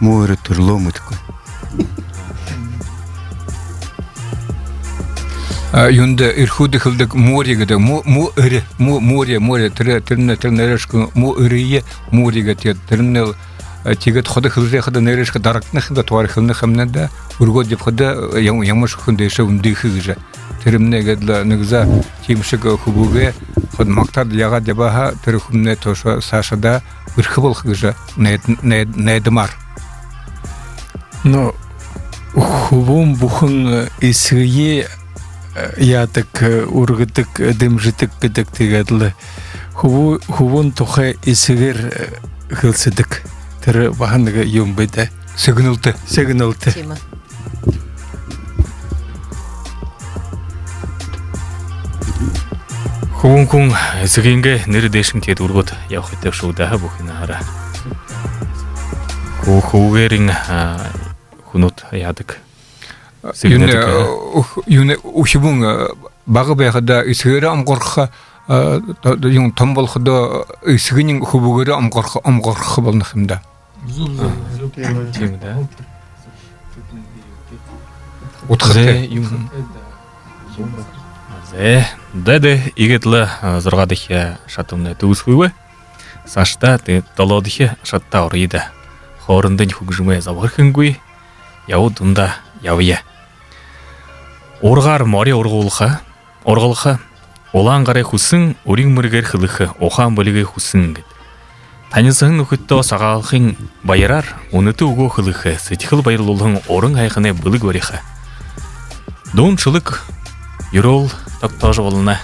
му өрі түрлі өтхі. Юнда ирхуды хылдык море гыды, море, тіріне решкі, өрие море гыды, тіріне тегет ходы хылжы хыды нерешкі дарақны хыды туары хылны хымнада, үргод деп хыды ямыш хынды еші үнді хыгыжы. Тірімне гыдылы нүгіза темшік хубуге, хыды мақтарды яға дебаға тірі хымне тошы сашыда үрхі бол хыгыжы, нәйдімар. Но хубум бухын исгие ятык ургытык дымжытык гыдык тегедлы. Хубун тухай исгер хылсыдык. Тірі бағаныға юмбайды. Сігінілті. Тема. Хубун күн исгенге нері дешін теді ургот яухеттеп шудағы бұхина ара. Хубугерин хунут ядык. Юне ухибун бағы бәғіда исгері амғырқы том болқыда исгенің хубугері амғырқы болнықымда. Дәді игетлі зұрғадығы шатымны туыз хуйвы. Сашта толодығы шатта орыйды. Хорындың хугжымы заварқын гуй. Яу дұнда яуия. Орғар маре орғылға, олан қарай хусың, өрің мұргер қылықы, оған бөлігі хусың гід. Танысың үкітті сағалқың байырар, оныты ұғы қылықы, сетіқыл байырлылың орың айқыны бұлы көріқі. Дон шылық, юрол тақтажы олына.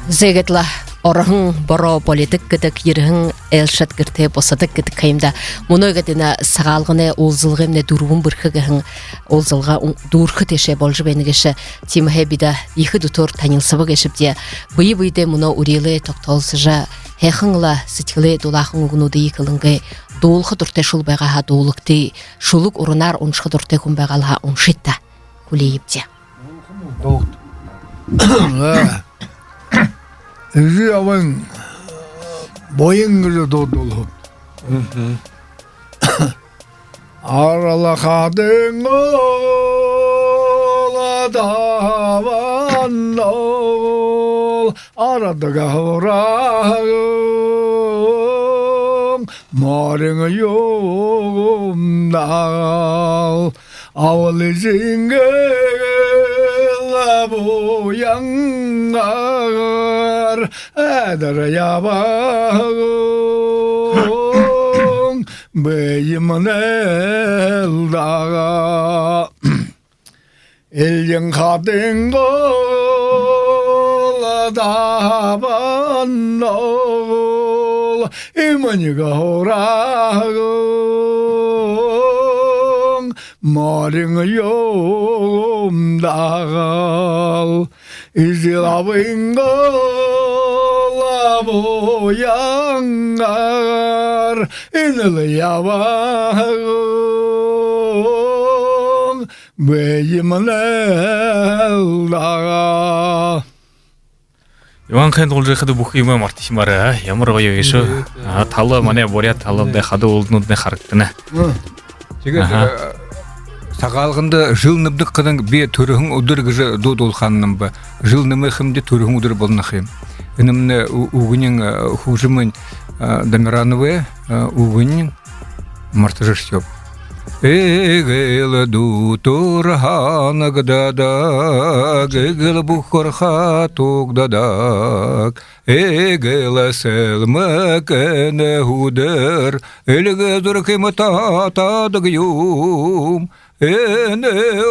Зегетла орың боро политик гыдык ерің элшат кірте босадык гыдык кайымда. Мұны гыдына сағалғыны олзылғымны дұруын бірхігіғін олзылға дұрқы теше болжы бәнігіші теміхе бида ехі дұтор танилсыбы кешіпде. Бұй-бұйды мұны үрелі тоқталсыжа хәхіңла сетілі дулақың ұғынуды екіліңгі долқы дұрте шул байғаға долықты шулық ұрынар ұншқы дұрте күн байғалға ұншитта күлейіпте. Ezi avın boyun kızı dolu. Arala kadın ol adavan ol aradı gavrağım 머랭의 용날 아월리 징글 보양날 애들 야방 매임은 엘다가 일령 가된 다반노 이모니가 오라고 머리가 용다가 이지라빈가 보양날 이늘 야와고 매임은 엘다가 Иван хэн олжи хады бүх юм мартишмара ямар гоё гэшөө талы манай буря талында хады олднуудны харагдана. Тэгээд сагаалгында жыл ныбдык кыдан бе төрөһүн удыр гыжы дудулханным ба жыл нымыхымды төрөһүн удыр болнахым. Энемне угунин хужымын Домиранове угунин мартыжышёп. Эгэл ду турханагдада гэгэл бухорха тугдадак эгэл селмэкэне худер элгэ зуркымта тадгюм эне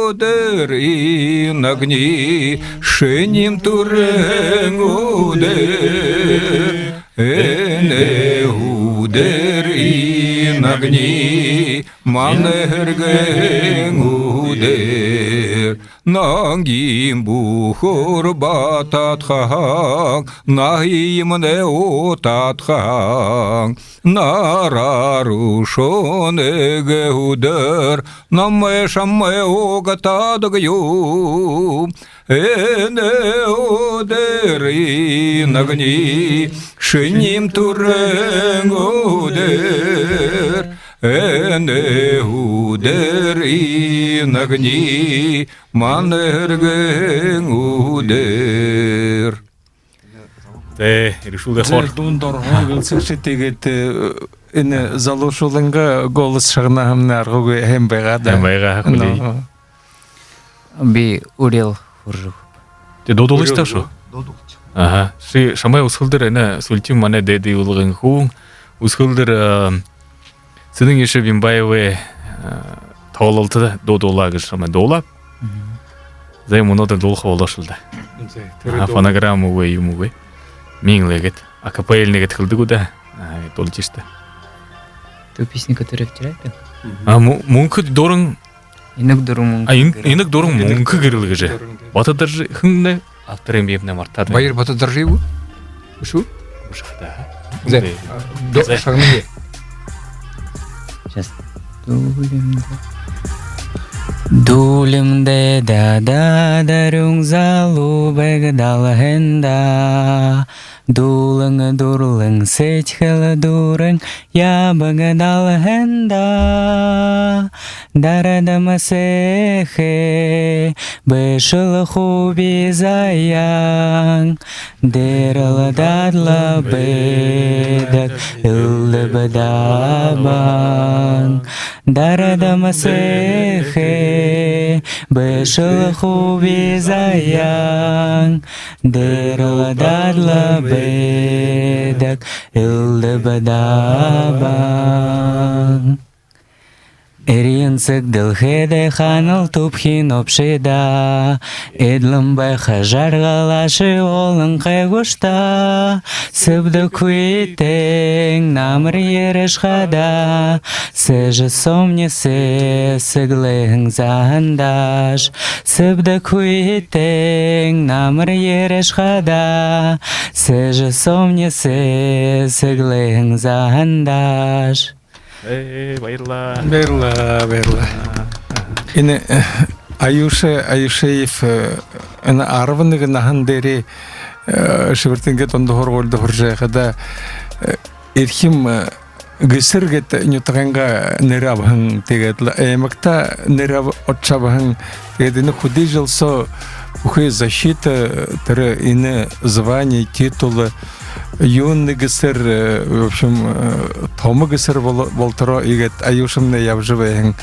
одер и нагни шеним турен удер эне удер и нагни манерген удер нангим бухор бататхang нахимне отатхang нарарушонеге удер намешаме огатадгю эне одер и нагни шиним турен удер эне удер и нагни манерген удер. Решил да хор. Дундор гылсыкшы тегет эне залушулынга голос шагнахымны аргы hem байгада. Hem байга хулей. Би урел хуржу. Те додолышта шо? Ага. Ши шамай усхылдыр эне султим мане деди улгын хун усхылдыр сенин еше Бимбаеве тавалалты додолагы шамай долап. Зай муноден долха олашылды. Фонограмму вы юму вы. Минглегет. АКПЛ-негет кылды куда? Толчишта. Ту песня, которую вчера пел? Мункы дорын. Инок дорын. Инок дорын мункы кырылгы же. Бата даже хынны авторым бебне мартады. Байыр бата даже его? Ушу? Ушахта. Зай. До шагныге. Сейчас. Дулимде да дарung залу бэгдалхэнда дулың дурлың сечхэл дурың я бэгдалхэнда дарадамасэхэ бэшэл хуби заян дэрэл дадла бэдак илдэ бэдабан дарадамасэхэ бэшэл хуби заян дэрэл дадла бэдак илдэ бэдабан Эринсек дылхеде ханыл тупхин опшида Эдлым байха жаргалашы олын кайгушта Сыбды куитең намыр ерешхада Сыжы сомнесе сыглың захандаш Сыбды куитең намыр ерешхада Сыжы сомнесе сыглың захандаш Байырла. Ine Аюшеев ана арвыныгы нахан дери шивертинге тонды хорголды хоржайхада эрхим гысыргет нютаганга нерабхын тегетла эмакта нераб отчабхын тегедini худи жылсо Бухи защита, тыры ины звание, титулы, юный гысыр, в общем, томы гысыр болтыро, игет, аюшымны явжывайын.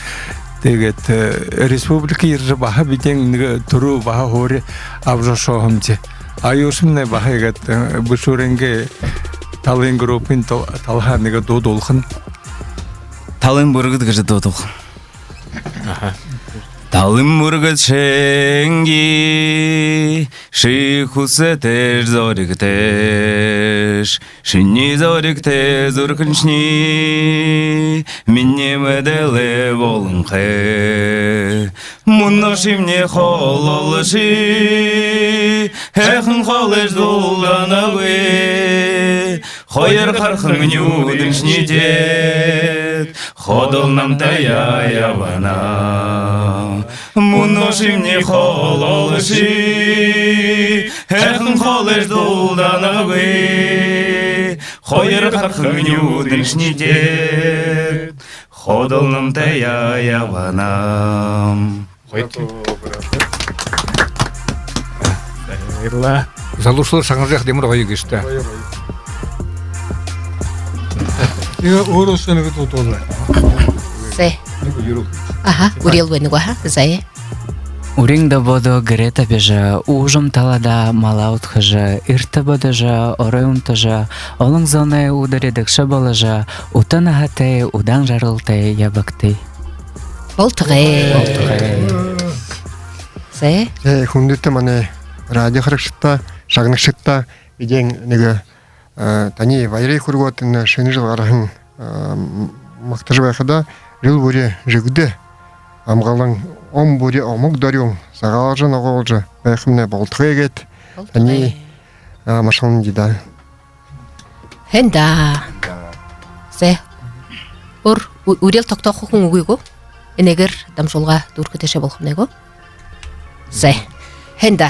Дегет республика иржа баха биден туру баха хори абжа шоғымде. Аюшымны баха игет бушуренге талын группин талханыга додолхын. Талын бұрғыд ғыжы додолхын. Талым мургат шенги, ши хусетеш зориктеш, шинни зориктеш зоркыншни, минне меделе волынхе. Мунно шимне хололыши, эхын холеш дулданавы, хойер хархын нюдыншни дед, ходол нам тая явана. Муноши мне хололыши, эхн холеш дулданавы, хойер хархыню дышни дед, ходол нам тая яванам. Залушлы шаңыржақ демір ғайы кешті. 이거 어로서는 것도 돌아. Зе. Ага, урел войну, ага, зае. Урин да бодо грета бежа, ужым талада малаут хажа, ирта бодажа, оройунтажа, олың зоны ударедекші балажа, утан ахате, удан жарылтай ябакты. Болтығы. Зе. хүндетті мане радио харакшытта, шағнықшытта, биден неге тани вайрей құрғуатын шыны жылғарахын мақтажы байқада жыл бұре жүгді амғалың он бұре омық дарион сағалжын оғалжы байқымне болтығы егет тани машалын дейді. Хенда. Зе. Урел тоқтақ құқың ұғыйғы. Энегер дамжолға дұркетеше болқымнего. Зе. Хенда.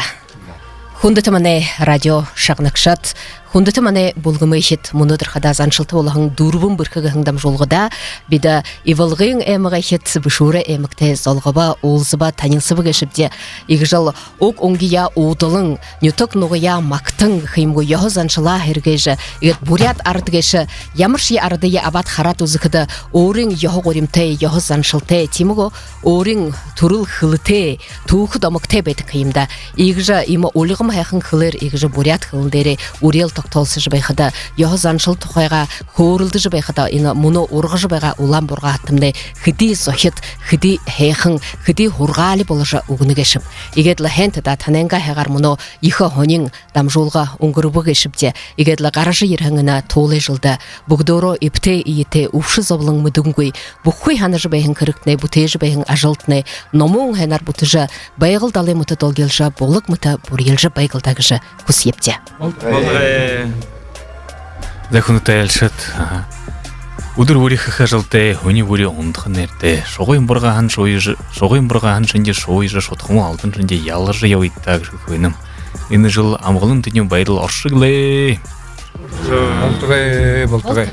Хундыты мане радио шағнақшат. Хундыты мане болғымы ешет мұныдыр қада заншылты олығың дұрбын біркігіғың дамжолғыда бида ивылғың әміға ешет бұшуры әмікте золғыба, олзыба, танилсыбы кешіпте игіжал оқ оңгия оудылың, нюток нұғыя мақтың қимғы яғы заншыла әргейжі, егет бурят ардыгеші, ямырши ардыйы абат харат ұзықыды, орың яғы ғоримте, яғы заншылте, тимігі орың турыл қылыте, туықы дамықте бәді қиымда. Игіжі имы олығым хайқын қылыр, игіжі бурят қылындері, урел тоқтолсы жыбайқыда, яғы заншыл тұқайға қорылды жыбайқыда, ины мұны орғы жыбайға улан бұрға аттымды, хыди зохет, хыди хайқын, хыди хұрғалы болыжы ұғыны кешіп. Игедлі хенті да таненға хайғар мұны иқы хонин дамжолға ұңғырыбы кешіпте, игедлі қарыжы ерхіңіна толы жылды, бұғдоры епте иете ұфшы зоблың мүдіңгөй, бұққой ханы жыбайқын кіріктіне, бұте жыбайқын ажылтыны, номуң хэнар бұтыжы, байғыл далы мұты долгелжі, болық мұты бұрелжі байғылдағыжы күс епте. Захунутай әлшат. Удыр ури хахажылтай, хуни ури ондығын әрді. Шоғойын бұрғахан шынде шойжы шотқымы алтын шынде ялыжы яуиттағы жүкөйнім. Ені жыл амғылын дүнен байдыл оршығылай. Болтығы.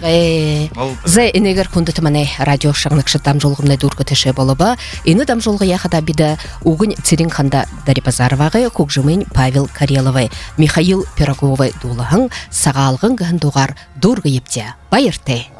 Зе енегер күндіті мане радио шағнықшы дамжолғымны дұргітіші болыба, ені дамжолғы яқыда биді уғын цирин қанда Дарипазаровағы, көкжімін Павел Кареловы, Михаил Пироговы дулығын, сағалғын ғын доғар дұрғы епте. Байырте.